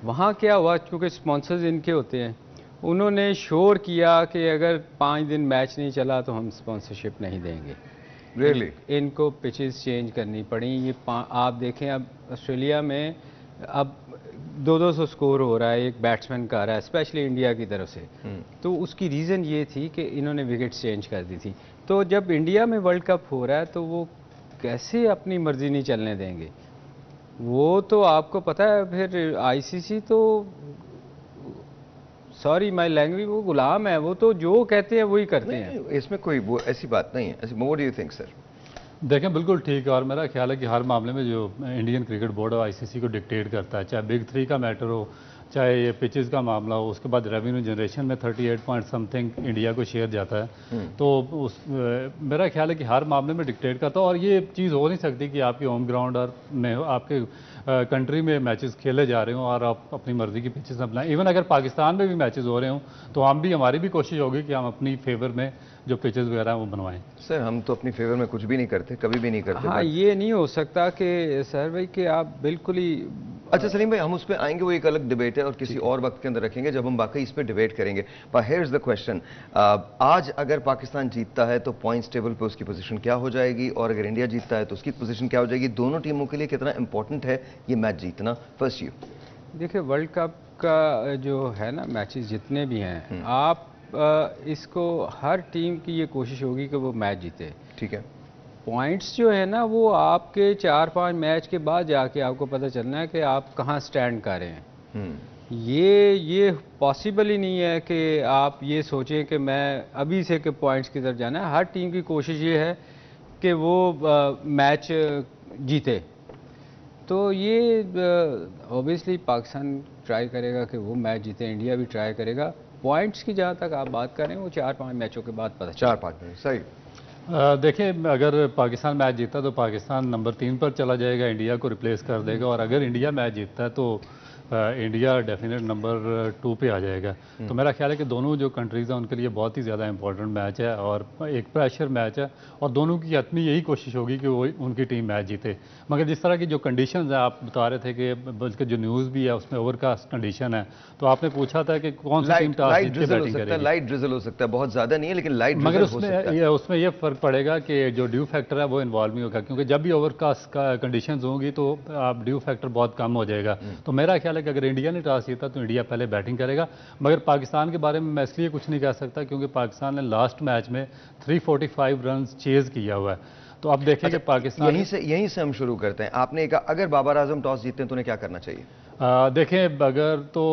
Speaker 2: वहाँ क्या हुआ, क्योंकि स्पॉन्सर्स इनके होते हैं, उन्होंने शोर किया कि अगर 5 दिन मैच नहीं चला तो हम स्पॉन्सरशिप नहीं देंगे।
Speaker 1: Really?
Speaker 2: इनको पिचेस चेंज करनी पड़ी। ये आप देखें, अब ऑस्ट्रेलिया में अब 200 स्कोर हो रहा है, एक बैट्समैन का आ रहा है, स्पेशली इंडिया की तरफ से। तो उसकी रीज़न ये थी कि इन्होंने विकेट चेंज कर दी थी। तो जब इंडिया में वर्ल्ड कप हो रहा है तो वो कैसे अपनी मर्जी नहीं चलने देंगे? वो तो आपको पता है, फिर आईसीसी तो, सॉरी माय लैंग्वेज, वो गुलाम है। वो तो जो कहते हैं वही करते हैं।
Speaker 1: इसमें कोई वो ऐसी बात नहीं है। What do you think sir?
Speaker 3: देखें, बिल्कुल ठीक है, और मेरा ख्याल है कि हर मामले में जो इंडियन क्रिकेट बोर्ड और आईसीसी को डिक्टेट करता है, चाहे बिग 3 का मैटर हो, चाहे ये पिचेस का मामला हो, उसके बाद रेवेन्यू जनरेशन में 38 पॉइंट समथिंग इंडिया को शेयर जाता है। तो मेरा ख्याल है कि हर मामले में डिक्टेट करता है, और ये चीज़ हो नहीं सकती कि आपके होम ग्राउंड और में आपके कंट्री में मैचेस खेले जा रहे हों और आप अपनी मर्जी की पिचेस अपनाएं। इवन अगर पाकिस्तान में भी मैचेस हो रहे हों तो हमारी भी कोशिश होगी कि हम अपनी फेवर में जो पिचेस वगैरह वो बनवाएं।
Speaker 1: सर, हम तो अपनी फेवर में कुछ भी नहीं करते, कभी भी नहीं करते।
Speaker 2: हाँ, ये नहीं हो सकता कि सर भाई कि आप बिल्कुल ही
Speaker 1: अच्छा सलीम भाई, हम उस पर आएंगे, वो एक अलग डिबेट है और किसी और वक्त के अंदर रखेंगे जब हम वाकई इस पर डिबेट करेंगे। पर हियर इज द क्वेश्चन, आज अगर पाकिस्तान जीतता है तो पॉइंट्स टेबल पे उसकी पोजीशन क्या हो जाएगी, और अगर इंडिया जीतता है तो उसकी पोजीशन क्या हो जाएगी? दोनों टीमों के लिए कितना इंपॉर्टेंट है ये मैच जीतना? First you.
Speaker 2: देखिए, वर्ल्ड कप का जो है ना, मैचेस जितने भी हैं, आप इसको हर टीम की ये कोशिश होगी कि वो मैच जीते।
Speaker 1: ठीक है।
Speaker 2: पॉइंट्स जो है ना, वो आपके 4-5 मैच के बाद जाके आपको पता चलना है कि आप कहाँ स्टैंड कर रहे हैं। ये पॉसिबल ही नहीं है कि आप ये सोचें कि मैं अभी से के पॉइंट्स की तरफ जाना है। हर टीम की कोशिश ये है कि वो मैच जीते। तो ये ऑब्वियसली पाकिस्तान ट्राई करेगा कि वो मैच जीते, इंडिया भी ट्राई करेगा। पॉइंट्स की जहाँ तक आप बात करें, वो 4-5 मैचों के बाद पता
Speaker 1: 4-5 मैच, सही।
Speaker 3: देखिए, अगर पाकिस्तान मैच जीता तो पाकिस्तान नंबर 3 पर चला जाएगा, इंडिया को रिप्लेस कर देगा। और अगर इंडिया मैच जीतता है तो इंडिया डेफिनेट नंबर 2 पे आ जाएगा। तो मेरा ख्याल है कि दोनों जो कंट्रीज़ हैं उनके लिए बहुत ही ज़्यादा इंपॉर्टेंट मैच है और एक प्रेशर मैच है, और दोनों की हतमी यही कोशिश होगी कि वो उनकी टीम मैच जीते। मगर जिस तरह की जो कंडीशंस हैं, आप बता रहे थे कि बल्कि जो न्यूज़ भी है उसमें ओवरकास्ट कंडीशन है, तो आपने पूछा था कि कौन सी टीम टॉस जीत के बैटिंग करेगी।
Speaker 1: लाइट ड्रिजल हो सकता है, बहुत ज़्यादा नहीं है लेकिन लाइट
Speaker 3: मगर उसमें ये फ़र्क पड़ेगा कि जो ड्यू फैक्टर है वो इन्वॉल्व नहीं होगा, क्योंकि जब भी ओवरकास्ट कंडीशंस होंगी तो आप ड्यू फैक्टर बहुत कम हो जाएगा। तो मेरा ख्याल है कि अगर इंडिया ने जीता तो इंडिया पहले बैटिंग करेगा। मगर पाकिस्तान के बारे में मैं इसलिए कुछ नहीं कह सकता क्योंकि पाकिस्तान ने लास्ट मैच में 345 रन चेज किया हुआ है। तो अब देखें कि पाकिस्तान
Speaker 1: यहीं से हम शुरू करते हैं। आपने कहा अगर बाबर आजम टॉस जीतते हैं तो उन्हें क्या करना चाहिए?
Speaker 3: देखें, अगर तो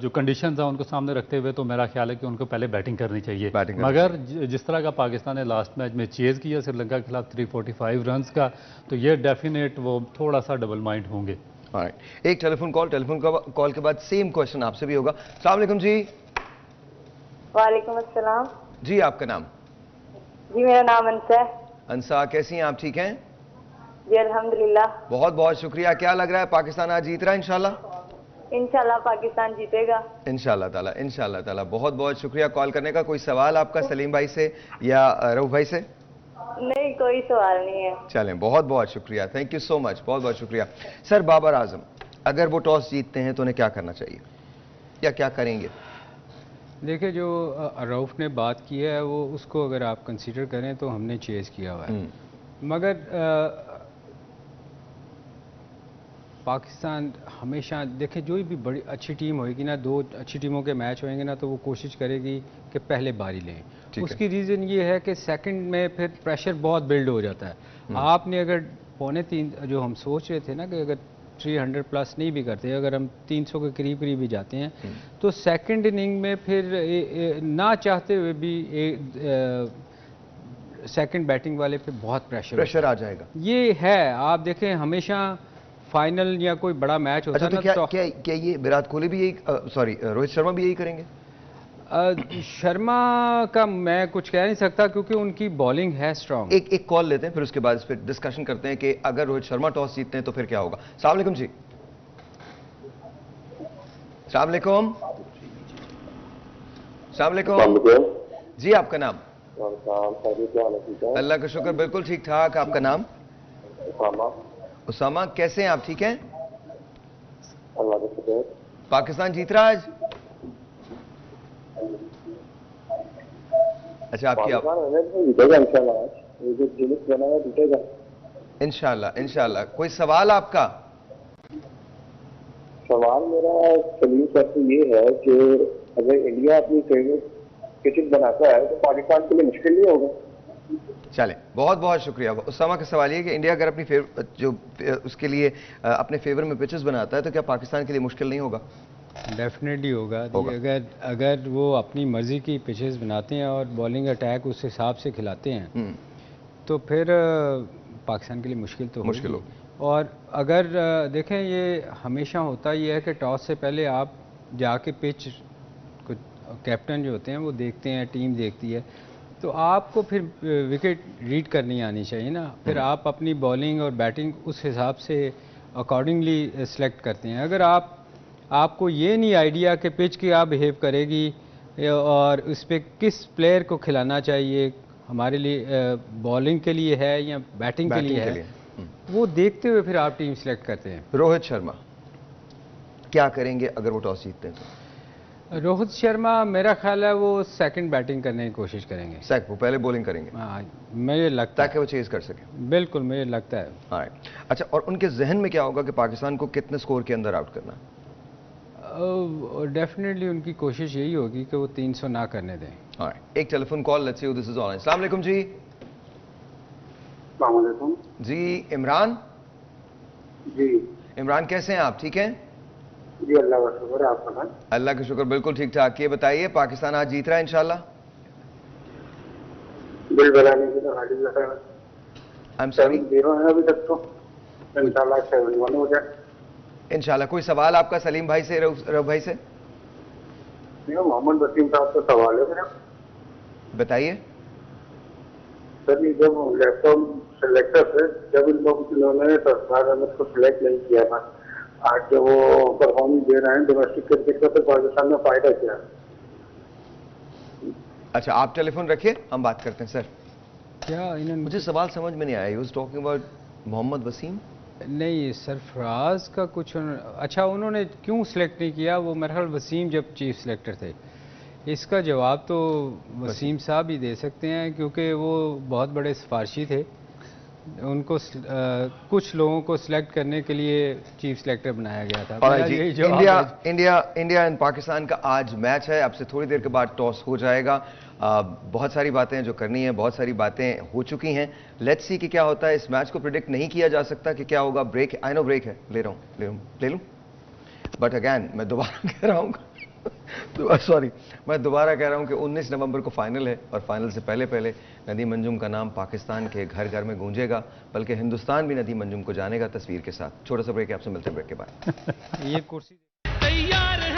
Speaker 3: जो कंडीशंस हैं उनको सामने रखते हुए तो मेरा ख्याल है कि उनको पहले बैटिंग करनी चाहिए। मगर जिस तरह का पाकिस्तान ने लास्ट मैच में चेज किया श्रीलंका के खिलाफ 345 रन का, तो ये डेफिनेट वो थोड़ा सा डबल माइंड होंगे।
Speaker 1: एक टेलीफोन कॉल के बाद सेम क्वेश्चन आपसे भी होगा। अस्सलाम वालेकुम जी।
Speaker 6: वालेकुम अस्सलाम
Speaker 1: जी, आपका नाम?
Speaker 6: जी, मेरा नाम अंसा है।
Speaker 1: अंसा, कैसी हैं आप? ठीक हैं
Speaker 6: जी, अल्हम्दुलिल्लाह।
Speaker 1: बहुत बहुत शुक्रिया। क्या लग रहा है, पाकिस्तान आज जीत रहा है?
Speaker 6: इंशाल्लाह पाकिस्तान जीतेगा।
Speaker 1: इंशाल्लाह ताला। बहुत बहुत शुक्रिया कॉल करने का। कोई सवाल आपका सलीम भाई से या रऊफ भाई से?
Speaker 6: नहीं, कोई सवाल नहीं है।
Speaker 1: चलें, बहुत बहुत शुक्रिया, थैंक यू सो मच, बहुत बहुत शुक्रिया। सर, बाबर आजम अगर वो टॉस जीतते हैं तो उन्हें क्या करना चाहिए या क्या करेंगे?
Speaker 2: देखिए, जो रऊफ ने बात की है वो उसको अगर आप कंसीडर करें तो हमने चेज किया हुआ है। मगर पाकिस्तान हमेशा देखें, जो भी बड़ी अच्छी टीम होगी ना, 2 अच्छी टीमों के मैच होंगे ना, तो वो कोशिश करेगी कि पहले बारी लें। उसकी रीज़न ये है कि सेकंड में फिर प्रेशर बहुत बिल्ड हो जाता है। आपने अगर 2.25 जो हम सोच रहे थे ना कि अगर 300 प्लस नहीं भी करते, अगर हम 300 के करीब भी जाते हैं तो सेकंड इनिंग में फिर ना चाहते हुए भी सेकंड बैटिंग वाले पे बहुत प्रेशर
Speaker 1: आ जाएगा।
Speaker 2: ये है, आप देखें हमेशा फाइनल या कोई बड़ा मैच होता है
Speaker 1: तो क्या ये विराट कोहली भी यही, सॉरी रोहित शर्मा भी यही करेंगे?
Speaker 2: शर्मा का मैं कुछ कह नहीं सकता क्योंकि उनकी बॉलिंग है स्ट्रांग।
Speaker 1: एक कॉल लेते हैं, फिर उसके बाद इस पर डिस्कशन करते हैं कि अगर रोहित शर्मा टॉस जीतते हैं तो फिर क्या होगा। अस्सलाम वालेकुम जी। अस्सलाम वालेकुम। अस्सलाम वालेकुम जी, आपका नाम? अल्लाह का शुक्र, बिल्कुल ठीक ठाक। आपका नाम? उसामा, कैसे हैं आप? ठीक हैं? पाकिस्तान जीत रहा आज? अच्छा, आपकी इंशाल्लाह। कोई सवाल आपका?
Speaker 5: सवाल मेरा सलीम सर से ये है कि अगर इंडिया अपनी फेवरेट पिचेस बनाता है तो पाकिस्तान के लिए मुश्किल नहीं होगा?
Speaker 1: चलें, बहुत बहुत शुक्रिया। उसामा का सवाल ये कि इंडिया अगर अपनी उसके लिए अपने फेवर में पिचेस बनाता है तो क्या पाकिस्तान के लिए मुश्किल नहीं होगा?
Speaker 2: डेफिनेटली होगा। अगर वो अपनी मर्जी की पिचेस बनाते हैं और बॉलिंग अटैक उस हिसाब से खिलाते हैं तो फिर पाकिस्तान के लिए मुश्किल होगी। और अगर देखें, ये हमेशा होता ही है कि टॉस से पहले आप जाके पिच, कैप्टन जो होते हैं वो देखते हैं, टीम देखती है, तो आपको फिर विकेट रीड करनी आनी चाहिए ना। फिर आप अपनी बॉलिंग और बैटिंग उस हिसाब से अकॉर्डिंगली सेलेक्ट करते हैं। अगर आपको ये नहीं आइडिया कि पिच की आप बिहेव करेगी और उस पर किस प्लेयर को खिलाना चाहिए, हमारे लिए बॉलिंग के लिए है या बैटिंग के लिए है, वो देखते हुए फिर आप टीम सेलेक्ट करते हैं।
Speaker 1: रोहित शर्मा क्या करेंगे अगर वो टॉस जीतते हैं तो?
Speaker 2: रोहित शर्मा मेरा ख्याल है वो सेकंड बैटिंग करने की कोशिश करेंगे।
Speaker 1: वो पहले बॉलिंग करेंगे?
Speaker 2: हाँ, मुझे लगता है
Speaker 1: ताकि वो चेज कर सके।
Speaker 2: बिल्कुल, मुझे लगता है।
Speaker 1: अच्छा, और उनके जहन में क्या होगा कि पाकिस्तान को कितने स्कोर के अंदर आउट करना?
Speaker 2: डेफिनेटली उनकी कोशिश यही होगी कि वो 300 ना करने दें।
Speaker 1: एक telephone call, let's see who this is online. अस्सलाम वालेकुम जी।
Speaker 7: अस्सलाम वालेकुम
Speaker 1: जी इमरान।
Speaker 7: जी
Speaker 1: इमरान कैसे हैं आप? ठीक हैं
Speaker 7: जी, अल्लाह का शुक्र है। आप बताएं?
Speaker 1: अल्लाह का शुक्र, बिल्कुल ठीक ठाक। ये बताइए, पाकिस्तान आज जीत रहा है इंशाल्लाह?
Speaker 7: बिल बनाने की तो हाली है।
Speaker 1: आई एम सॉरी,
Speaker 7: 0 है अभी तक तो, इंशाल्लाह 7-1 हो जाए
Speaker 1: इंशाल्लाह। कोई सवाल आपका सलीम भाई से, रऊफ भाई से?
Speaker 7: मोहम्मद वसीम साहब का सवाल है मेरा।
Speaker 1: बताइए
Speaker 7: सर, ये जब लैपटॉप सेलेक्टर थे, जब इन लोग इन्होंने सरफराज अहमद को सिलेक्ट नहीं किया था, आज जब वो परफॉर्मेंस दे रहे हैं डोमेस्टिक क्रिकेट का, तो पाकिस्तान में फायदा क्या है?
Speaker 1: अच्छा, आप टेलीफोन रखिए, हम बात करते हैं। सर
Speaker 2: क्या इन्होंने,
Speaker 1: मुझे सवाल समझ में नहीं आया। He was talking about Mohammad Waseem.
Speaker 2: नहीं, सरफराज का कुछ अच्छा उन्होंने क्यों सिलेक्ट नहीं किया? वो मेरे ख्याल वसीम जब चीफ सिलेक्टर थे। इसका जवाब तो वसीम साहब ही दे सकते हैं, क्योंकि वो बहुत बड़े सिफारशी थे। उनको कुछ लोगों को सिलेक्ट करने के लिए चीफ सिलेक्टर बनाया गया था।
Speaker 1: इंडिया एंड पाकिस्तान का आज मैच है। अब से थोड़ी देर के बाद टॉस हो जाएगा। बहुत सारी बातें जो करनी है, बहुत सारी बातें हो चुकी हैं। लेट्स सी कि क्या होता है। इस मैच को प्रिडिक्ट नहीं किया जा सकता कि क्या होगा। ब्रेक, आई नो ब्रेक है, ले लूं, बट अगैन मैं दोबारा कह रहा हूं सॉरी, मैं दोबारा कह रहा हूं कि 19 नवंबर को फाइनल है, और फाइनल से पहले पहले नदीम अंजुम का नाम पाकिस्तान के घर घर में गूंजेगा, बल्कि हिंदुस्तान भी नदीम अंजुम को जानेगा तस्वीर के साथ। छोटा सा ब्रेक है, आपसे मिलते हैं ब्रेक के बाद।
Speaker 2: ये कुर्सी
Speaker 8: तैयार है।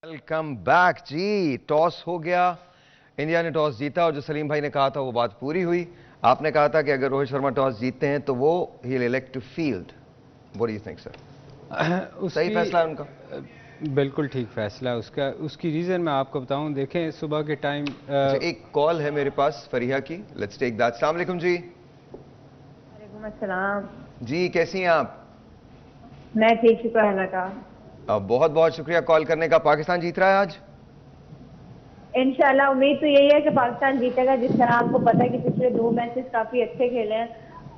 Speaker 1: वेलकम बैक जी। टॉस हो गया, इंडिया ने टॉस जीता, और जो सलीम भाई ने कहा था वो बात पूरी हुई। आपने कहा था कि अगर रोहित शर्मा टॉस जीतते हैं तो वो he will elect to field. What do you think sir? सही फैसला है उनका?
Speaker 2: बिल्कुल ठीक फैसला है उसका। उसकी रीज़न मैं आपको बताऊं। देखें, सुबह के टाइम
Speaker 1: एक कॉल है मेरे पास फरीहा की, लेट्स टेक दैट। अस्सलाम वालेकुम जी।
Speaker 6: वालेकुम अस्सलाम।
Speaker 1: जी कैसी हैं आप?
Speaker 6: मैं ठीक, शुक्र है अल्लाह का।
Speaker 1: बहुत बहुत शुक्रिया कॉल करने का। पाकिस्तान जीत रहा है आज?
Speaker 6: इंशाल्लाह उम्मीद तो यही है कि पाकिस्तान जीतेगा। जिस तरह आपको पता है कि पिछले 2 मैचेस काफी अच्छे खेले हैं,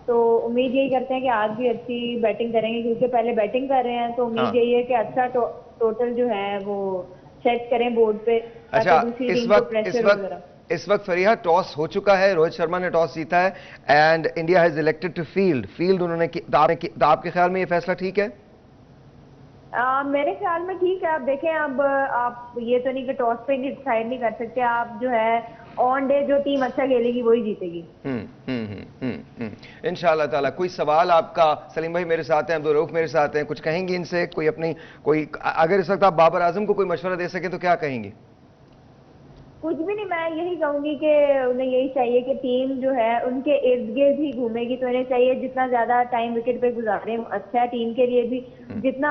Speaker 6: तो उम्मीद यही करते हैं कि आज भी अच्छी बैटिंग करेंगे, क्योंकि पहले बैटिंग कर रहे हैं। तो उम्मीद यही है कि अच्छा टोटल जो है वो सेट करें बोर्ड पे।
Speaker 1: अच्छा, इस वक्त फरीहा टॉस हो चुका है, रोहित शर्मा ने टॉस जीता है and India has elected to field उन्होंने तो आपके ख्याल में ये फैसला ठीक है?
Speaker 6: मेरे ख्याल में ठीक है। आप देखें, अब आप ये तो नहीं कि टॉस पे डिसाइड नहीं कर सकते। आप जो है ऑन डे जो टीम अच्छा खेलेगी वही जीतेगी।
Speaker 1: इंशाअल्लाह ताला। कोई सवाल आपका? सलीम भाई मेरे साथ हैं, अब्दुल मेरे साथ हैं, कुछ कहेंगे इनसे? कोई अगर इस वक्त आप बाबर आजम को कोई मशवरा दे सकें तो क्या कहेंगे?
Speaker 6: कुछ भी नहीं, मैं यही कहूंगी कि उन्हें यही चाहिए कि टीम जो है उनके इर्द गिर्द ही घूमेगी, तो इन्हें चाहिए जितना ज्यादा टाइम विकेट पे गुजारें अच्छा है टीम के लिए भी। जितना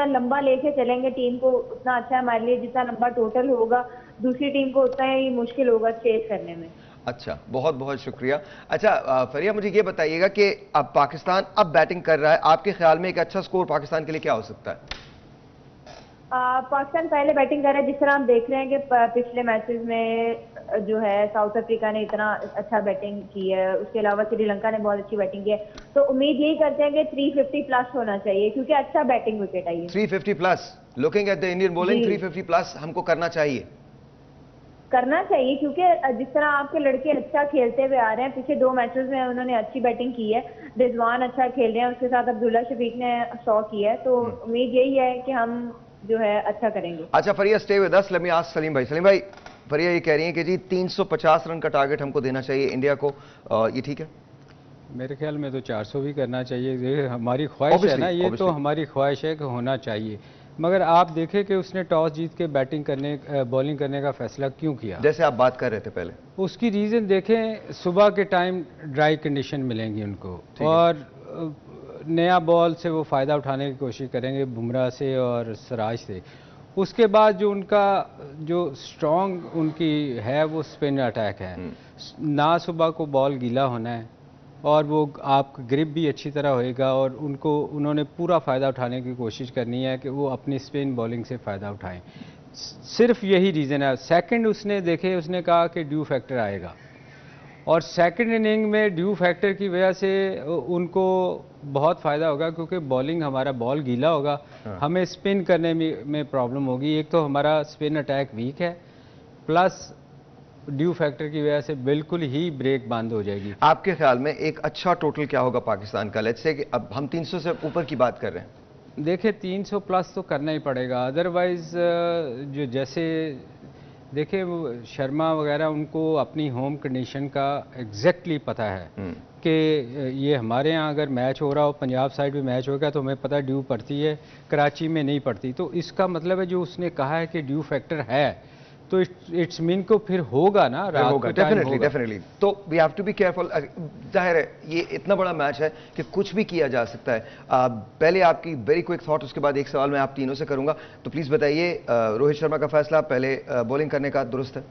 Speaker 6: लंबा लेके चलेंगे टीम को उतना अच्छा है हमारे लिए। जितना लंबा टोटल होगा दूसरी टीम को उतना ही मुश्किल होगा चेस करने में।
Speaker 1: अच्छा, बहुत बहुत शुक्रिया। अच्छा फरिया, मुझे ये बताइएगा कि अब पाकिस्तान अब बैटिंग कर रहा है, आपके ख्याल में एक अच्छा स्कोर पाकिस्तान के लिए क्या हो सकता है?
Speaker 6: पाकिस्तान पहले बैटिंग कर रहा है। जिस तरह हम देख रहे हैं कि पिछले मैचेस में जो है साउथ अफ्रीका ने इतना अच्छा बैटिंग की है, उसके अलावा श्रीलंका ने बहुत अच्छी बैटिंग की है। तो उम्मीद यही करते हैं कि 350 प्लस होना चाहिए, क्योंकि अच्छा बैटिंग विकेट आई है।
Speaker 1: 350 plus, looking at the Indian bowling, 350 plus हमको करना चाहिए,
Speaker 6: क्योंकि जिस तरह आपके लड़के अच्छा खेलते हुए आ रहे हैं, पिछले 2 मैचेस में उन्होंने अच्छी बैटिंग की है। रिजवान अच्छा खेल रहे हैं, उसके साथ अब्दुल्ला शफीक ने 100 की है। तो उम्मीद यही है कि हम जो है अच्छा करेंगे।
Speaker 1: अच्छा Faria, stay with us, let me ask Salim भाई, फरिया ये कह रही है कि जी 350 रन का टारगेट हमको देना चाहिए इंडिया को, ये ठीक है?
Speaker 2: मेरे ख्याल में तो 400 भी करना चाहिए। ये हमारी ख्वाहिश है ना, ये तो हमारी ख्वाहिश है कि होना चाहिए। मगर आप देखें कि उसने टॉस जीत के बॉलिंग करने का फैसला क्यों किया?
Speaker 1: जैसे आप बात कर रहे थे पहले,
Speaker 2: उसकी रीज़न देखें, सुबह के टाइम ड्राई कंडीशन मिलेंगी उनको, और नया बॉल से वो फ़ायदा उठाने की कोशिश करेंगे बुमराह से और सिराज से। उसके बाद जो उनका जो स्ट्रॉन्ग उनकी है वो स्पिन अटैक है। ना सुबह को बॉल गीला होना है, और वो आप ग्रिप भी अच्छी तरह होएगा और उन्होंने पूरा फ़ायदा उठाने की कोशिश करनी है कि वो अपनी स्पिन बॉलिंग से फ़ायदा उठाएं। सिर्फ यही रीज़न है। सेकंड उसने कहा कि ड्यू फैक्टर आएगा और सेकंड इनिंग में ड्यू फैक्टर की वजह से उनको बहुत फ़ायदा होगा क्योंकि बॉलिंग हमारा बॉल गीला होगा। हाँ। हमें स्पिन करने में प्रॉब्लम होगी। एक तो हमारा स्पिन अटैक वीक है, प्लस ड्यू फैक्टर की वजह से बिल्कुल ही ब्रेक बंद हो जाएगी।
Speaker 1: आपके ख्याल में एक अच्छा टोटल क्या होगा पाकिस्तान का? लेट्स से कि अब हम 300 से ऊपर की बात कर रहे हैं।
Speaker 2: देखिए 300 प्लस तो करना ही पड़ेगा, अदरवाइज जो जैसे देखिए वो शर्मा वगैरह उनको अपनी होम कंडीशन का एग्जैक्टली पता है कि ये हमारे यहाँ अगर मैच हो रहा हो, पंजाब साइड में मैच होगा तो हमें पता ड्यू पड़ती है, कराची में नहीं पड़ती। तो इसका मतलब है जो उसने कहा है कि ड्यू फैक्टर है तो इट्स मीन को फिर होगा ना, रात
Speaker 1: होगा, डेफिनेटली। तो we have to be careful. जाहिर है ये इतना बड़ा मैच है कि कुछ भी किया जा सकता है। पहले आपकी वेरी क्विक थॉट, उसके बाद एक सवाल मैं आप तीनों से करूंगा। तो प्लीज बताइए, रोहित शर्मा का फैसला पहले बॉलिंग करने का दुरुस्त है?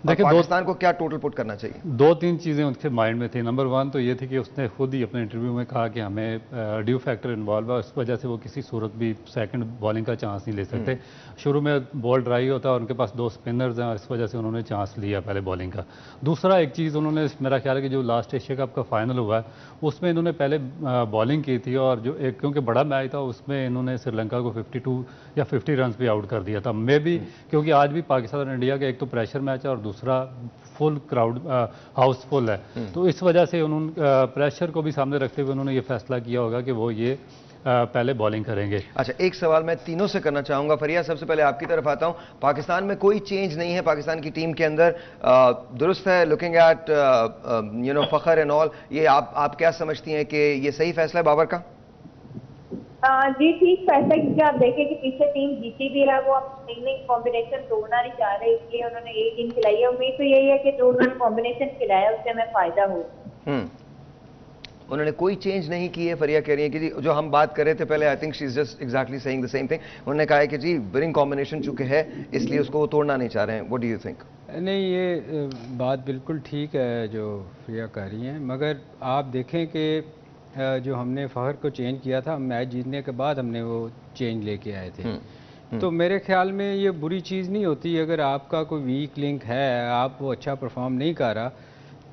Speaker 1: देखिए पाकिस्तान को क्या टोटल पुट करना चाहिए?
Speaker 3: 2-3 चीज़ें उनके माइंड में थी। नंबर 1 तो ये थी कि उसने खुद ही अपने इंटरव्यू में कहा कि हमें ड्यू फैक्टर इन्वॉल्व है, इस वजह से वो किसी सूरत भी सेकंड बॉलिंग का चांस नहीं ले सकते। शुरू में बॉल ड्राई होता है और उनके पास 2 स्पिनर्स हैं, इस वजह से उन्होंने चांस लिया पहले बॉलिंग का। दूसरा एक चीज़ उन्होंने, मेरा ख्याल है कि जो लास्ट एशिया कप का फाइनल हुआ है उसमें इन्होंने पहले बॉलिंग की थी और जो एक क्योंकि बड़ा मैच था उसमें इन्होंने श्रीलंका को 52 या 50 रन पे आउट कर दिया था। मे भी क्योंकि आज भी पाकिस्तान और इंडिया का एक तो प्रेशर मैच है और दूसरा फुल क्राउड हाउसफुल है, तो इस वजह से उन्होंने प्रेशर को भी सामने रखते हुए उन्होंने ये फैसला किया होगा कि वो ये पहले बॉलिंग करेंगे।
Speaker 1: अच्छा, एक सवाल मैं तीनों से करना चाहूंगा। फरिया, सबसे पहले आपकी तरफ आता हूं। पाकिस्तान में कोई चेंज नहीं है पाकिस्तान की टीम के अंदर, दुरुस्त है? Looking at Fakhar and all, ये आप क्या समझती हैं कि ये सही फैसला है बाबर का?
Speaker 6: जी ठीक फैसला, क्योंकि आप देखें कि पीछे टीम जीती भी है, वो अब नई कॉम्बिनेशन तोड़ना नहीं चाह रहे, इसलिए उन्होंने यही टीम खिलाई है। उम्मीद तो यही है कि जो उन्होंने कॉम्बिनेशन खिलाया उससे हमें फायदा हो।
Speaker 1: उन्होंने कोई चेंज नहीं की है। फरिया कह रही है कि जी जो हम बात कर रहे थे पहले, I think she is just exactly saying the same thing. उन्होंने कहा है कि जी विनिंग कॉम्बिनेशन चुके है इसलिए उसको वो तोड़ना नहीं चाह रहे हैं। What do you think?
Speaker 2: नहीं, ये बात बिल्कुल ठीक है जो फरिया कह रही हैं, मगर आप देखें कि जो हमने फ़खर को चेंज किया था मैच जीतने के बाद, हमने वो चेंज लेके आए थे। तो मेरे ख्याल में ये बुरी चीज़ नहीं होती। अगर आपका कोई वीक लिंक है, आप वो अच्छा परफॉर्म नहीं कर रहा,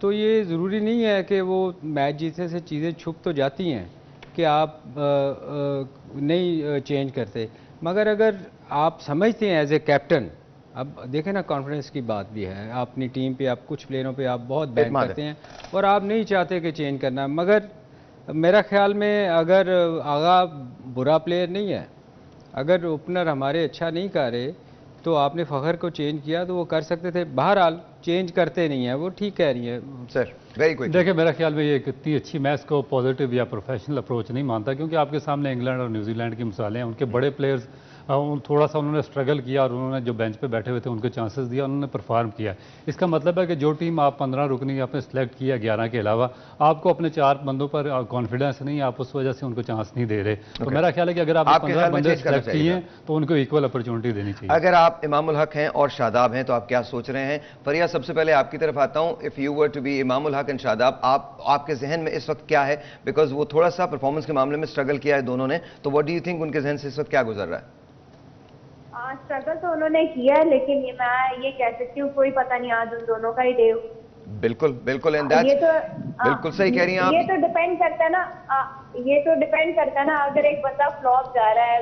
Speaker 2: तो ये ज़रूरी नहीं है कि वो मैच जीतने से चीज़ें छुप तो जाती हैं कि आप नहीं चेंज करते। मगर अगर आप समझते हैं एज ए कैप्टन, अब देखें ना कॉन्फिडेंस की बात भी है, अपनी टीम पे आप कुछ प्लेयरों पे आप बहुत बैट करते हैं और आप नहीं चाहते कि चेंज करना। मगर मेरा ख्याल में अगर आगा बुरा प्लेयर नहीं है, अगर ओपनर हमारे अच्छा नहीं कर रहे तो आपने फ़खर को चेंज किया तो वो कर सकते थे। बहरहाल चेंज करते नहीं है, वो ठीक कह रही है
Speaker 1: सर। Very quick.
Speaker 3: देखिए मेरा ख्याल में ये इतनी अच्छी मैच को पॉजिटिव या प्रोफेशनल अप्रोच नहीं मानता, क्योंकि आपके सामने इंग्लैंड और न्यूजीलैंड की मिसालें हैं। उनके बड़े प्लेयर्स थोड़ा सा उन्होंने स्ट्रगल किया और उन्होंने जो बेंच पे बैठे हुए थे उनको चांसेस दिया, उन्होंने परफॉर्म किया। इसका मतलब है कि जो टीम आप 15 रुकनी आपने सेलेक्ट किया 11 के अलावा, आपको अपने 4 बंदों पर कॉन्फिडेंस नहीं, आप उस वजह से उनको चांस नहीं दे रहे। तो मेरा ख्याल है कि अगर आप 15 बंदे सेलेक्ट किए हैं तो उनको इक्वल अपॉर्चुनिटी देनी चाहिए।
Speaker 1: अगर आप इमामुल हक हैं और शादाब हैं तो आप क्या सोच रहे हैं? फरिया, सबसे पहले आपकी तरफ आता हूं। If you were to be Imam-ul Haq and Shadab, आपके जहन में इस वक्त क्या है? बिकॉज वो थोड़ा सा परफॉर्मेंस के मामले में स्ट्रगल किया है दोनों ने, तो व्हाट डू यू थिंक उनके जहन से इस वक्त क्या गुजर रहा है?
Speaker 6: स्ट्रगल तो उन्होंने किया है, लेकिन मैं ये कह सकती हूँ कोई पता नहीं आज उन दोनों का ही डे।
Speaker 1: बिल्कुल बिल्कुल, एंड दैट्स बिल्कुल सही कह रही हैं आप।
Speaker 6: ये तो डिपेंड करता है ना, ये तो डिपेंड करता है ना, अगर एक बंदा फ्लॉप जा रहा है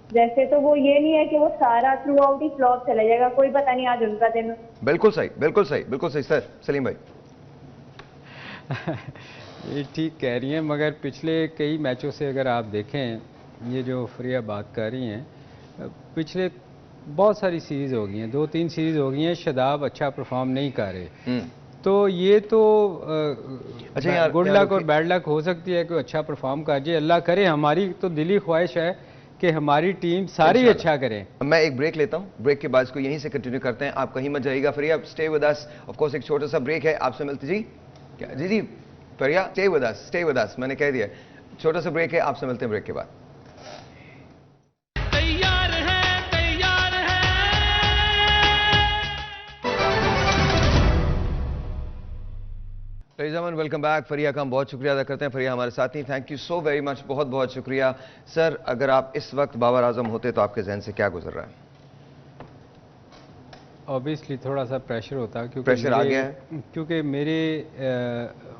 Speaker 6: जैसे, तो वो ये नहीं है कि वो सारा थ्रू आउट ही फ्लॉप चला जाएगा, कोई पता नहीं आज उनका दिन।
Speaker 1: बिल्कुल सही, बिल्कुल सही, बिल्कुल सही। सर सलीम भाई।
Speaker 2: ये ठीक कह रही हैं, मगर पिछले कई मैचों से अगर आप देखें, ये जो फरिया बात कर रही हैं, पिछले बहुत सारी सीरीज़ हो गई हैं, 2-3 सीरीज़ हो गई हैं, शादाब अच्छा परफॉर्म नहीं कर रहे। तो ये तो अच्छा गुड लक और बैड लक हो सकती है कि अच्छा परफॉर्म कर जाए। अल्लाह करे, हमारी तो दिली ख्वाहिश है कि हमारी टीम सारी अच्छा करे।
Speaker 1: मैं एक ब्रेक लेता हूं, ब्रेक के बाद इसको यहीं से कंटिन्यू करते हैं। आप कहीं मत जाइएगा। Faria stay with us. Of course एक छोटा सा ब्रेक है, आपसे मिलते जी क्या जी फरिया स्टे विद अस, मैंने कह दिया छोटा सा ब्रेक है, आपसे मिलते हैं ब्रेक के बाद। Ladies and welcome back. Faria का हम बहुत शुक्रिया अदा करते हैं। फरिया हमारे साथ ही, thank you so very much, बहुत बहुत शुक्रिया। सर, अगर आप इस वक्त बाबर आजम होते तो आपके जहन से क्या गुजर रहा है?
Speaker 2: ऑब्वियसली थोड़ा सा प्रेशर होता, क्योंकि
Speaker 1: प्रेशर आ गया है,
Speaker 2: क्योंकि मेरे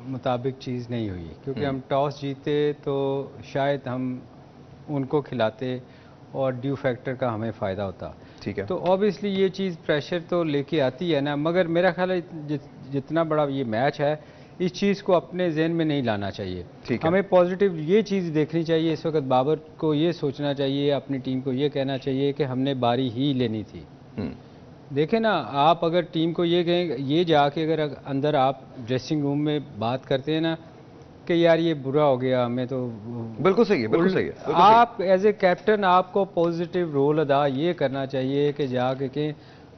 Speaker 2: मुताबिक चीज़ नहीं हुई, क्योंकि हम टॉस जीते तो शायद हम उनको खिलाते और ड्यू फैक्टर का हमें फ़ायदा होता।
Speaker 1: ठीक है,
Speaker 2: तो ऑब्वियसली ये चीज़ प्रेशर तो लेके आती है ना, मगर मेरा ख्याल है जितना बड़ा ये मैच है, इस चीज़ को अपने जहन में नहीं लाना चाहिए। हमें पॉजिटिव ये चीज़ देखनी चाहिए। इस वक्त बाबर को ये सोचना चाहिए, अपनी टीम को ये कहना चाहिए कि हमने बारी ही लेनी थी। देखें ना, आप अगर टीम को ये कहें, ये जाके अगर अंदर आप ड्रेसिंग रूम में बात करते हैं ना कि यार ये बुरा हो गया, हमें तो
Speaker 1: बिल्कुल सही है, बिल्कुल सही है।
Speaker 2: आप एज ए कैप्टन आपको पॉजिटिव रोल अदा ये करना चाहिए कि जाके कि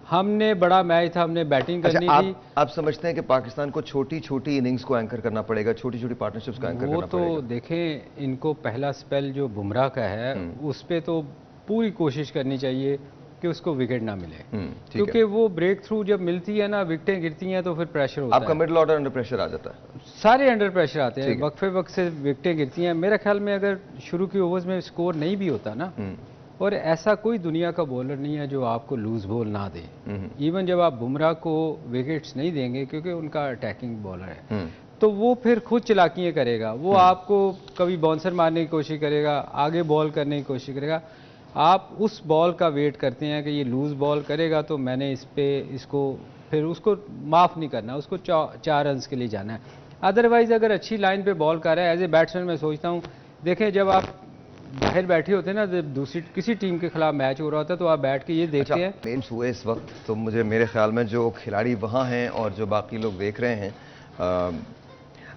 Speaker 2: हमने बड़ा मैच था, हमने बैटिंग करनी थी।
Speaker 1: आप समझते हैं कि पाकिस्तान को छोटी छोटी इनिंग्स को एंकर करना पड़ेगा, छोटी छोटी पार्टनरशिप्स को एंकर करना पड़ेगा?
Speaker 2: वो तो देखें, इनको पहला स्पेल जो बुमराह का है उस पे तो पूरी कोशिश करनी चाहिए कि उसको विकेट ना मिले, क्योंकि वो ब्रेक थ्रू जब मिलती है ना, विकेटें गिरती हैं तो फिर प्रेशर होता है।
Speaker 1: आपका मिडिल ऑर्डर अंडर प्रेशर आ जाता है,
Speaker 2: सारे अंडर प्रेशर आते हैं, वक्फे वक्त से विकेटें गिरती हैं। मेरे ख्याल में अगर शुरू की ओवर्स में स्कोर नहीं भी होता ना, और ऐसा कोई दुनिया का बॉलर नहीं है जो आपको लूज बॉल ना दे। इवन जब आप बुमराह को विकेट्स नहीं देंगे, क्योंकि उनका अटैकिंग बॉलर है, तो वो फिर खुद चलाकियाँ करेगा। वो आपको कभी बाउंसर मारने की कोशिश करेगा, आगे बॉल करने की कोशिश करेगा। आप उस बॉल का वेट करते हैं कि ये लूज बॉल करेगा तो मैंने इसको फिर उसको माफ़ नहीं करना, उसको 4 रन्स के लिए जाना है। अदरवाइज़ अगर अच्छी लाइन पे बॉल कर रहा है, एज ए बैट्समैन मैं सोचता हूँ, देखें जब आप बाहर बैठे होते हैं ना, जब दूसरी किसी टीम के खिलाफ मैच हो रहा होता है, तो आप बैठ के ये देखते हैं
Speaker 1: मेंस हुए इस वक्त, तो मुझे मेरे ख्याल में जो खिलाड़ी वहाँ हैं और जो बाकी लोग देख रहे हैं,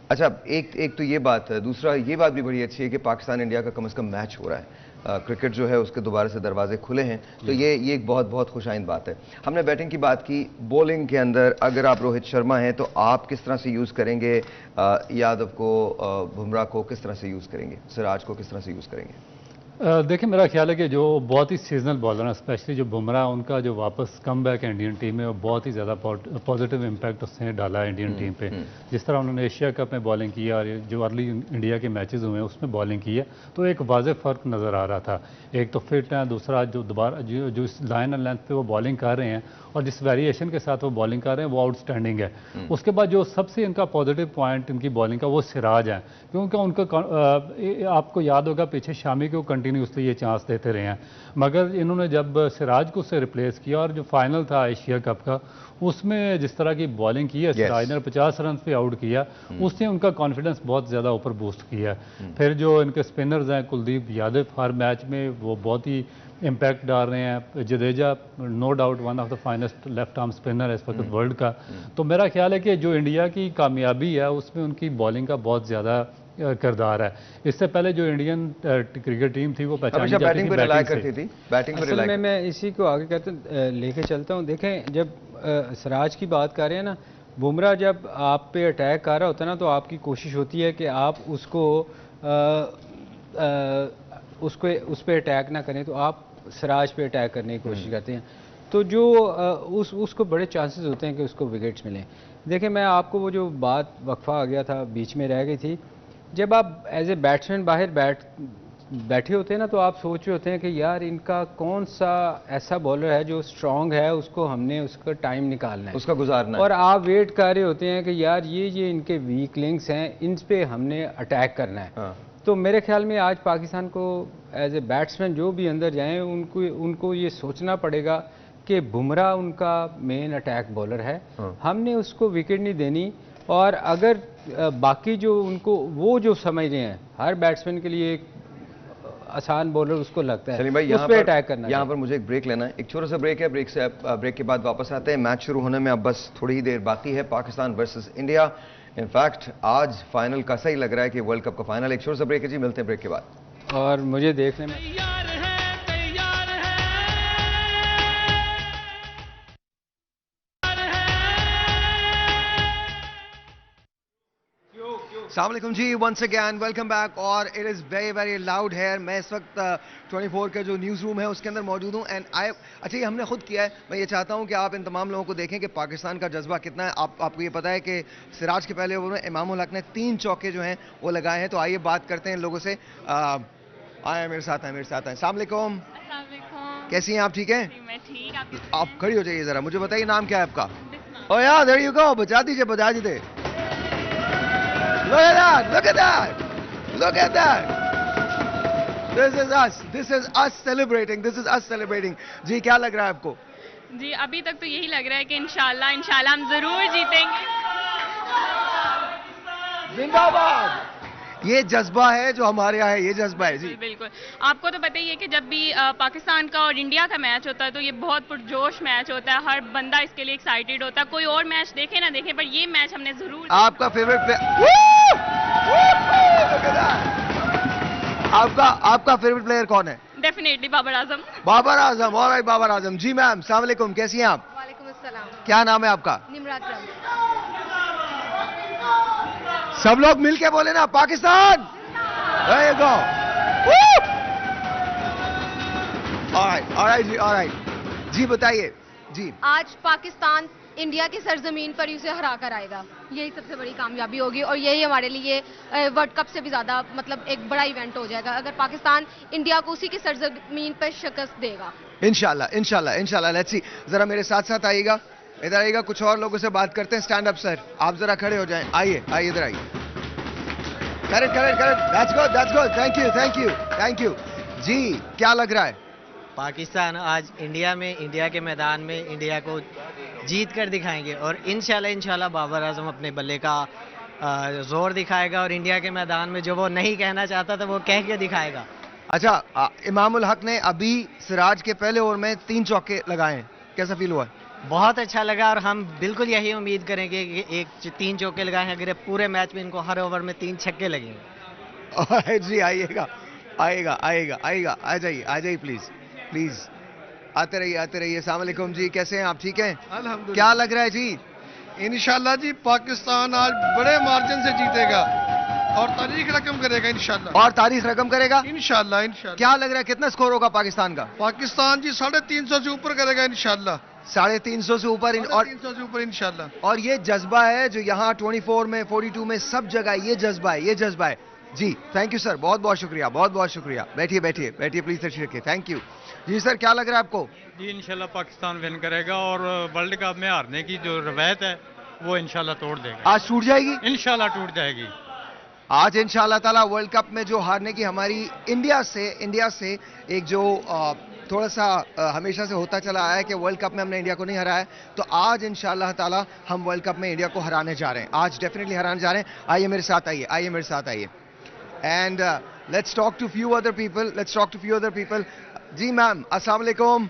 Speaker 1: अच्छा एक तो ये बात है, दूसरा ये बात भी बड़ी अच्छी है कि पाकिस्तान इंडिया का कम से कम मैच हो रहा है, क्रिकेट जो है उसके दोबारा से दरवाजे खुले हैं, तो ये एक बहुत बहुत खुशाइंद बात है। हमने बैटिंग की बात की, बॉलिंग के अंदर अगर आप रोहित शर्मा हैं तो आप किस तरह से यूज़ करेंगे यादव को, बुमराह को किस तरह से यूज़ करेंगे, सिराज को किस तरह से यूज़ करेंगे?
Speaker 3: देखिए, मेरा ख्याल है कि जो बहुत ही सीजनल बॉलर हैं, स्पेशली जो बुमराह, उनका जो वापस कम बैक है इंडियन टीम में, वो बहुत ही ज़्यादा पॉजिटिव इम्पैक्ट उसने डाला है इंडियन टीम पे। जिस तरह उन्होंने एशिया कप में बॉलिंग की और जो अर्ली इंडिया के मैचेस हुए हैं उसमें बॉलिंग की है, तो एक वाज़ेह फ़र्क नज़र आ रहा था। एक तो फिट है, दूसरा जो दोबारा जो इस लाइन एंड लेंथ पे वो बॉलिंग कर रहे हैं और जिस वेरिएशन के साथ वो बॉलिंग कर रहे हैं वो आउटस्टैंडिंग है। उसके बाद जो सबसे इनका पॉजिटिव पॉइंट इनकी बॉलिंग का वो सिराज है, क्योंकि उनका आपको याद होगा पीछे शामी को कंटिन्यूसली ये चांस देते रहे हैं, मगर इन्होंने जब सिराज को उससे रिप्लेस किया और जो फाइनल था एशिया कप का, उसमें जिस तरह की बॉलिंग की है, सिराज ने 50 रन पे आउट किया, उसने उनका कॉन्फिडेंस बहुत ज़्यादा ऊपर बूस्ट किया। फिर जो इनके स्पिनर्स हैं, कुलदीप यादव हर मैच में वो बहुत ही इम्पैक्ट डाल रहे हैं। Jadeja no doubt one of the finest left arm spinner है इस वक्त वर्ल्ड का। तो मेरा ख्याल है कि जो इंडिया की कामयाबी है उसमें उनकी बॉलिंग का बहुत ज़्यादा किरदार है। इससे पहले जो इंडियन क्रिकेट टीम थी वो पहचानी जाती थी बैटिंग से।
Speaker 1: बैटिंग
Speaker 2: असल में मैं इसी को आगे कहते लेके चलता हूँ। देखें, जब सिराज की बात कर रहे हैं ना, बुमराह जब आप पे अटैक कर रहा होता है ना, तो आपकी कोशिश होती है कि आप उस पे अटैक ना करें, तो आप सिराज पे अटैक करने की कोशिश करते हैं, तो जो उसको बड़े चांसेस होते हैं कि उसको विकेट्स मिलें। देखिए, मैं आपको वो जो बात वक्फा आ गया था, बीच में रह गई थी, जब आप एज ए बैट्समैन बाहर बैठे होते हैं ना, तो आप सोच रहे होते हैं कि यार इनका कौन सा ऐसा बॉलर है जो स्ट्रांग है, उसको हमने उसका टाइम निकालना है,
Speaker 1: उसका गुजारना है,
Speaker 2: और आप वेट कर रहे होते हैं कि यार ये इनके वीक लिंक्स हैं, इन पे हमने अटैक करना है। तो मेरे ख्याल में आज पाकिस्तान को एज ए बैट्समैन जो भी अंदर जाएं, उनको ये सोचना पड़ेगा कि बुमराह उनका मेन अटैक बॉलर है, हमने उसको विकेट नहीं देनी। और अगर बाकी जो उनको वो जो समझ रहे हैं, हर बैट्समैन के लिए एक आसान बॉलर उसको लगता है उस पे अटैक करना।
Speaker 1: यहाँ पर मुझे एक ब्रेक लेना है, एक छोटा सा ब्रेक है, ब्रेक के बाद वापस आते हैं। मैच शुरू होने में अब बस थोड़ी ही देर बाकी है, पाकिस्तान वर्सेस इंडिया। इनफैक्ट आज फाइनल का सही लग रहा है कि वर्ल्ड कप का फाइनल। एक छोटा सा ब्रेक है जी, मिलते हैं ब्रेक के बाद।
Speaker 2: और मुझे देखने में
Speaker 1: अस्सलाम वालेकुम जी, वंस अगेन वेलकम बैक। और it is very very loud है। मैं इस वक्त 24 का जो न्यूज़ रूम है उसके अंदर मौजूद हूँ एंड आई अच्छा ये हमने खुद किया है। मैं ये चाहता हूँ कि आप इन तमाम लोगों को देखें कि पाकिस्तान का जज्बा कितना है। आपको ये पता है कि सिराज के पहले ओवर में इमामुल हक ने 3 चौके जो हैं वो लगाए हैं। तो आइए बात करते हैं इन लोगों से। आए मेरे साथ हैं अस्सलाम वालेकुम। कैसी हैं आप? ठीक हैं?
Speaker 8: मैं ठीक।
Speaker 1: आप खड़ी हो जाइए ज़रा, मुझे बताइए नाम क्या है आपका? ओह यार, देयर यू गो, बजा दीजिए। Look at that! Look at that! Look at that! This is us. This is us celebrating. This is us celebrating. जी क्या लग रहा है आपको?
Speaker 8: जी अभी तक तो यही लग रहा है कि इंशाल्लाह हम जरूर जीतेंगे।
Speaker 1: जिंदाबाद! ये जज्बा है जो हमारे यहाँ है, ये जज्बा है जी।
Speaker 8: बिल्कुल। आपको तो पता ही है कि जब भी पाकिस्तान का और इंडिया का मैच होता है तो ये बहुत पुरजोश मैच होता है। हर बंदा इसके लिए एक्साइटेड होता है। कोई और मैच देखे ना देखे, पर ये मैच हमने जरूर।
Speaker 1: आपका फेवरेट प्लेयर? आपका फेवरेट प्लेयर कौन है?
Speaker 8: डेफिनेटली बाबर आजम।
Speaker 1: बाबर आजम। ऑलराइट, बाबर आजम। जी मैम, अस्सलाम वालेकुम, कैसी हैं आप?
Speaker 9: वालेकुम अस्सलाम।
Speaker 1: क्या नाम है आपका?
Speaker 9: निमरात रम।
Speaker 1: सब लोग मिलके बोले ना, Pakistan. There you go. Alright ji, alright जी, बताइए जी।
Speaker 9: आज पाकिस्तान इंडिया की सरजमीन पर उसे हरा कर आएगा, यही सबसे बड़ी कामयाबी होगी और यही हमारे लिए वर्ल्ड कप से भी ज्यादा मतलब एक बड़ा इवेंट हो जाएगा अगर पाकिस्तान इंडिया को उसी की सरजमीन पर शिकस्त देगा। इंशाल्लाह। Let's see. जरा मेरे साथ साथ आइएगा, इधर आइएगा, कुछ और लोगों से बात करते हैं। स्टैंड अप सर, आप जरा खड़े हो जाएं। आइए इधर आइए। Correct. That's good. Thank you जी। क्या लग रहा है?
Speaker 10: पाकिस्तान आज इंडिया के मैदान में इंडिया को जीत कर दिखाएंगे और इंशाल्लाह बाबर आजम अपने बल्ले का जोर दिखाएगा और इंडिया के मैदान में जो वो नहीं कहना चाहता था वो कह के दिखाएगा।
Speaker 1: अच्छा, इमामुल हक ने अभी सिराज के पहले ओवर में 3 चौके लगाए हैं, कैसा फील हुआ?
Speaker 10: बहुत अच्छा लगा और हम बिल्कुल यही उम्मीद करेंगे कि 3 चौके लगाए हैं। अगर पूरे मैच में इनको हर ओवर में 3 छक्के लगेंगे।
Speaker 1: जी आइएगा, आ जाइए प्लीज आते रहिए। अस्सलाम वालेकुम जी, कैसे हैं आप? ठीक हैं?
Speaker 11: अल्हम्दुलिल्लाह।
Speaker 1: क्या लग रहा है जी?
Speaker 11: इंशाल्लाह जी पाकिस्तान आज बड़े मार्जिन से जीतेगा और तारीख रकम करेगा इंशाल्लाह।
Speaker 1: क्या लग रहा है कितना स्कोर होगा पाकिस्तान का?
Speaker 11: पाकिस्तान जी 350 से ऊपर करेगा इंशाल्लाह।
Speaker 1: 350 से ऊपर और
Speaker 11: 300 से ऊपर इंशाल्लाह।
Speaker 1: और ये जज्बा है जो यहाँ 24 में 42 में सब जगह ये जज्बा है जी। थैंक यू सर, बहुत शुक्रिया। बैठिए प्लीज तशरीफ। थैंक यू जी। सर क्या लग रहा है आपको?
Speaker 12: जी इंशाल्लाह पाकिस्तान विन करेगा और वर्ल्ड कप में हारने की जो रवायत है वो इंशाल्लाह तोड़ देगा।
Speaker 1: आज टूट जाएगी?
Speaker 12: इंशाल्लाह टूट जाएगी।
Speaker 1: आज इंशाल्लाह ताला वर्ल्ड कप में जो हारने की हमारी इंडिया से एक जो थोड़ा सा हमेशा से होता चला आया है कि वर्ल्ड कप में हमने इंडिया को नहीं हराया है, तो आज इंशाल्लाह ताला हम वर्ल्ड कप में इंडिया को हराने जा रहे हैं। आज डेफिनेटली हराने जा रहे हैं। आइए मेरे साथ आइए and let's talk to few other people. जी मैम, अस्सलाम वालेकुम।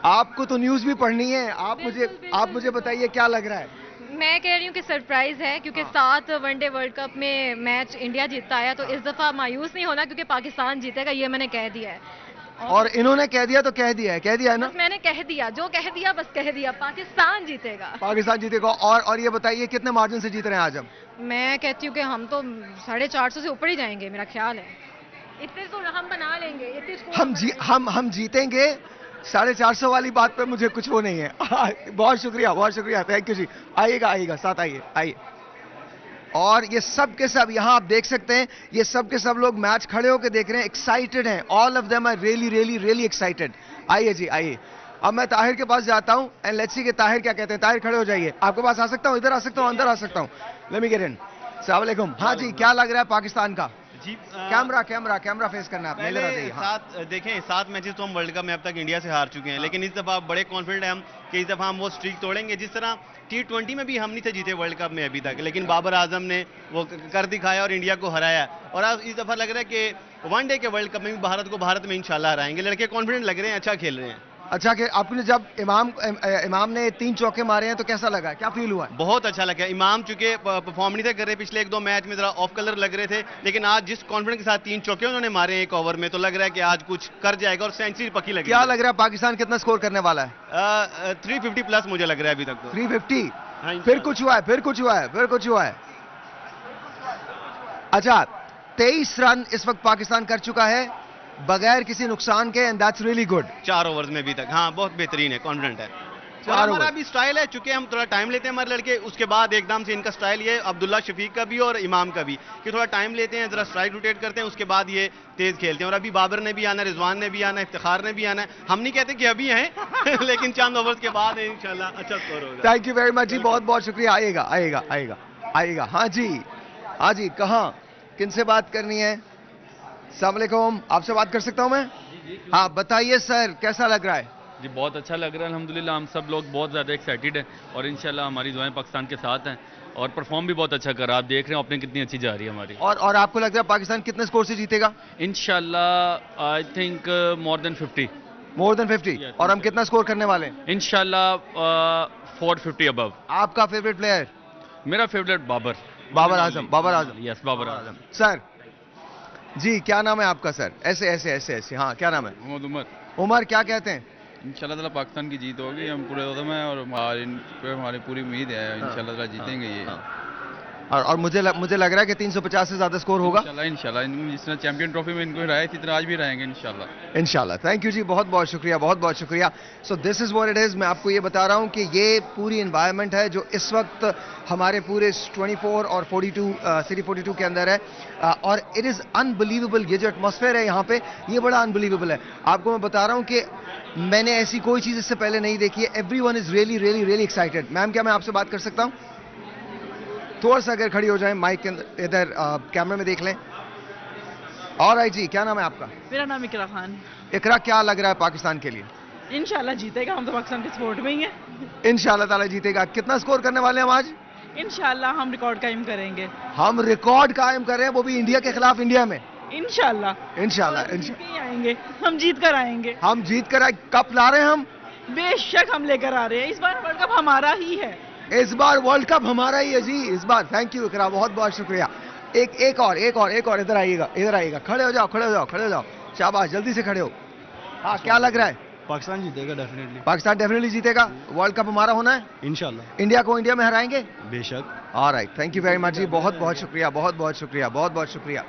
Speaker 1: आपको तो न्यूज़ भी पढ़नी है, आप मुझे बताइए क्या लग रहा है?
Speaker 9: मैं कह रही हूँ कि सरप्राइज है क्योंकि 7 वनडे वर्ल्ड कप में मैच इंडिया जीतता है तो इस दफा मायूस नहीं होना क्योंकि पाकिस्तान जीतेगा, ये मैंने कह दिया है।
Speaker 1: और इन्होंने कह दिया तो कह दिया है ना?
Speaker 9: मैंने कह दिया पाकिस्तान जीतेगा।
Speaker 1: और ये बताइए कितने मार्जिन से जीत रहे हैं आज हम?
Speaker 9: मैं कहती हूँ कि हम तो 450 से ऊपर ही जाएंगे, मेरा ख्याल है। इतने तो हम बना लेंगे।
Speaker 1: हम जीतेंगे। 450 वाली बात पे मुझे कुछ वो नहीं है। बहुत शुक्रिया। थैंक यू जी। आइएगा साथ आइए। और ये सब के सब यहाँ आप देख सकते हैं, ये सब के सब लोग मैच खड़े होकर देख रहे हैं, एक्साइटेड हैं। All of them are really excited. आइए। अब मैं ताहिर के पास जाता हूं एंड लेट्स सी कि ताहिर क्या कहते हैं। ताहिर खड़े हो जाइए। आपके पास आ सकता हूं? इधर आ सकता हूं? अंदर आ सकता हूं? Let me get in. अस्सलाम वालेकुम। हाँ जी, क्या लग रहा है पाकिस्तान का?
Speaker 13: जी
Speaker 1: कैमरा फेस करना है।
Speaker 13: पहले देखें 7 मैचेस तो हम वर्ल्ड कप में अब तक इंडिया से हार चुके हैं, लेकिन इस दफा बड़े कॉन्फिडेंट हैं हम कि इस दफा हम वो स्ट्रीक तोड़ेंगे। जिस तरह T20 में भी हम नहीं थे जीते वर्ल्ड कप में अभी तक, लेकिन बाबर आजम ने वो कर दिखाया और इंडिया को हराया। और अब इस दफा लग रहा है कि वनडे के वर्ल्ड कप में भी भारत में इंशाल्लाह हराएंगे। लड़के कॉन्फिडेंट लग रहे हैं, अच्छा खेल रहे हैं।
Speaker 1: अच्छा कि आपने जब इमाम ने 3 चौके मारे हैं तो कैसा लगा, क्या फील हुआ?
Speaker 13: बहुत अच्छा लगा। इमाम चूंकि परफॉर्म नहीं थे कर रहे, पिछले 1-2 मैच में जरा ऑफ कलर लग रहे थे, लेकिन आज जिस कॉन्फिडेंस के साथ 3 चौके उन्होंने मारे एक ओवर में, तो लग रहा है कि आज कुछ कर जाएगा और सेंचुरी पक्की लगी।
Speaker 1: क्या लग रहा है पाकिस्तान कितना स्कोर करने वाला है?
Speaker 13: 350 प्लस मुझे लग रहा है अभी तक तो।
Speaker 1: 350? फिर कुछ हुआ है? अच्छा, 23 रन इस वक्त पाकिस्तान कर चुका है बगैर किसी नुकसान के, and that's really good.
Speaker 13: 4 overs में अभी तक, हाँ बहुत बेहतरीन है, कॉन्फिडेंट है। और
Speaker 1: 4
Speaker 13: हमारा
Speaker 1: ओवर
Speaker 13: भी स्टाइल है, चूंकि हम थोड़ा टाइम लेते हैं हमारे लड़के, उसके बाद एकदम से इनका स्टाइल ये अब्दुल्ला शफीक का भी और इमाम का भी, कि थोड़ा टाइम लेते हैं, जरा स्ट्राइक रोटेट करते हैं, उसके बाद ये तेज खेलते हैं। और अभी बाबर ने भी आना है, रिजवान ने भी आना है, इफ्तिखार ने भी आना है। हम नहीं कहते कि अभी हैं लेकिन चंद ओवर्स के बाद इंशाल्लाह अच्छा स्कोर होगा।
Speaker 1: थैंक यू वेरी मच जी, बहुत बहुत शुक्रिया। आइएगा आइएगा आइएगा आइएगा। हाँ जी, हाँ जी, कहाँ किनसे बात करनी है? अस्सलाम वालेकुम, आपसे बात कर सकता हूँ मैं? हाँ बताइए सर, कैसा लग रहा है?
Speaker 14: जी बहुत अच्छा लग रहा है अल्हम्दुलिल्लाह। हम सब लोग बहुत ज़्यादा एक्साइटेड हैं और इंशाल्लाह हमारी दुआएं पाकिस्तान के साथ हैं और परफॉर्म भी बहुत अच्छा कर रहा है। आप देख रहे हैं ओपनिंग कितनी अच्छी जा रही है हमारी।
Speaker 1: और आपको लगता है पाकिस्तान कितने स्कोर से जीतेगा?
Speaker 14: इंशाल्लाह I think more than 50।
Speaker 1: More than 50? और हम कितना स्कोर करने वाले हैं?
Speaker 14: इंशाल्लाह 450 अबव।
Speaker 1: आपका फेवरेट प्लेयर?
Speaker 14: मेरा favourite Babar.
Speaker 1: Babar Azam. Babar Azam,
Speaker 14: yes Babar Azam.
Speaker 1: Sir जी, क्या नाम है आपका सर? ऐसे ऐसे ऐसे ऐसे, हाँ क्या नाम है?
Speaker 15: मोहम्मद उमर।
Speaker 1: उमर, क्या कहते हैं?
Speaker 15: इंशाल्लाह ताला पाकिस्तान की जीत होगी, हम पूरे उदम है और हमारी पूरी उम्मीद है इंशाल्लाह ताला जीतेंगे ये।
Speaker 1: और मुझे लग रहा है कि 350 से ज्यादा स्कोर होगा
Speaker 15: इंशाल्लाह। जिस तरह चैंपियन ट्रॉफी में इनको हराया इसी तरह आज भी रहेंगे इंशाल्लाह।
Speaker 1: इंशाल्लाह। थैंक यू जी, बहुत बहुत शुक्रिया, बहुत बहुत शुक्रिया। So this is what it is. मैं आपको ये बता रहा हूँ कि ये पूरी एनवायरनमेंट है जो इस वक्त हमारे पूरे 24 और 42 सिटी 42 के अंदर है, और इट इज अनबिलीवेबल। ये जो एटमॉस्फेयर है यहाँ पे, ये बड़ा अनबिलीवेबल है। आपको मैं बता रहा हूँ कि मैंने ऐसी कोई चीज इससे पहले नहीं देखी है। Everyone is really really really excited. Ma'am, क्या मैं आपसे बात कर सकता हूँ? थोड़ा सा अगर खड़ी हो जाए, माइक के इधर कैमरे में देख लें। और आई जी, क्या नाम है आपका?
Speaker 16: मेरा नाम इकरा खान।
Speaker 1: इकरा, क्या लग रहा है पाकिस्तान के लिए?
Speaker 16: इंशाल्लाह जीतेगा, हम तो पाकिस्तान के सपोर्ट में ही हैं।
Speaker 1: इंशाल्लाह ताला जीतेगा। कितना स्कोर करने वाले हैं हम आज?
Speaker 16: इंशाल्लाह हम रिकॉर्ड कायम करेंगे।
Speaker 1: हम रिकॉर्ड कायम कर रहे हैं, वो भी इंडिया के खिलाफ, इंडिया में।
Speaker 16: इंशाल्लाह
Speaker 1: इंशाल्लाह
Speaker 16: आएंगे, हम जीत कर आएंगे।
Speaker 1: हम जीत कर कप ला रहे हैं हम?
Speaker 16: बेशक हम लेकर आ रहे हैं। इस बार वर्ल्ड कप हमारा ही है।
Speaker 1: इस बार वर्ल्ड कप हमारा ही है जी, इस बार। थैंक यू इकरा, बहुत बहुत शुक्रिया। एक और इधर आइएगा, इधर आइएगा। खड़े हो जाओ, खड़े हो जाओ, खड़े हो जाओ। शाबाश, जल्दी से खड़े हो। हाँ, क्या लग रहा है?
Speaker 17: पाकिस्तान जीतेगा डेफिनेटली।
Speaker 1: पाकिस्तान डेफिनेटली जीतेगा। वर्ल्ड कप हमारा होना है
Speaker 17: इंशाल्लाह।
Speaker 1: इंडिया को इंडिया में हराएंगे
Speaker 17: बेशक।
Speaker 1: Alright, thank you very much जी, बहुत बहुत शुक्रिया, बहुत बहुत शुक्रिया, बहुत बहुत शुक्रिया।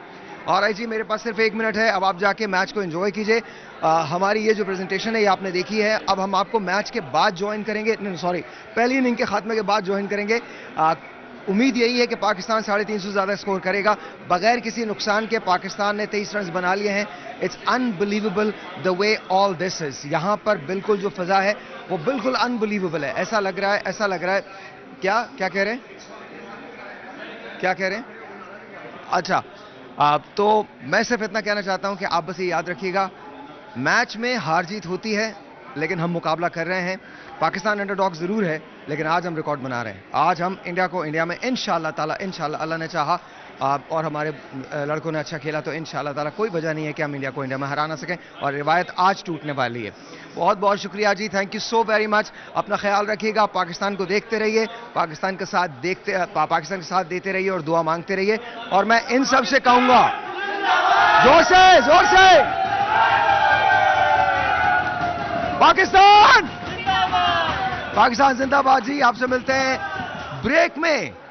Speaker 1: ऑलराइट जी, मेरे पास सिर्फ 1 मिनट है। अब आप जाके मैच को एंजॉय कीजिए। हमारी ये जो प्रेजेंटेशन है ये आपने देखी है। अब हम आपको मैच के बाद ज्वाइन करेंगे, सॉरी, पहली इनिंग के खात्मे के बाद ज्वाइन करेंगे। उम्मीद यही है कि पाकिस्तान 350 से ज़्यादा स्कोर करेगा। बगैर किसी नुकसान के पाकिस्तान ने 23 रन बना लिए हैं। It's unbelievable the way all this is. यहाँ पर बिल्कुल जो फिजा है वो बिल्कुल अनबिलीवेबल है। ऐसा लग रहा है, ऐसा लग रहा है। क्या क्या कह रहे हैं? क्या कह रहे हैं? अच्छा, तो मैं सिर्फ इतना कहना चाहता हूं कि आप बस ये याद रखिएगा, मैच में हार जीत होती है, लेकिन हम मुकाबला कर रहे हैं। पाकिस्तान अंडरडॉग जरूर है, लेकिन आज हम रिकॉर्ड बना रहे हैं। आज हम इंडिया को इंडिया में इंशाल्लाह ताला, इंशाल्लाह अल्लाह ने चाहा और हमारे लड़कों ने अच्छा खेला तो इंशाल्लाह ताला कोई वजह नहीं है कि हम इंडिया को इंडिया में हरा ना सकें, और रिवायत आज टूटने वाली है। बहुत बहुत शुक्रिया जी, thank you so very much. अपना ख्याल रखिएगा, पाकिस्तान को देखते रहिए, पाकिस्तान के साथ देते रहिए और दुआ मांगते रहिए। और मैं इन सब से कहूंगा, जोर से पाकिस्तान जिंदाबाद जी। आपसे मिलते हैं ब्रेक में।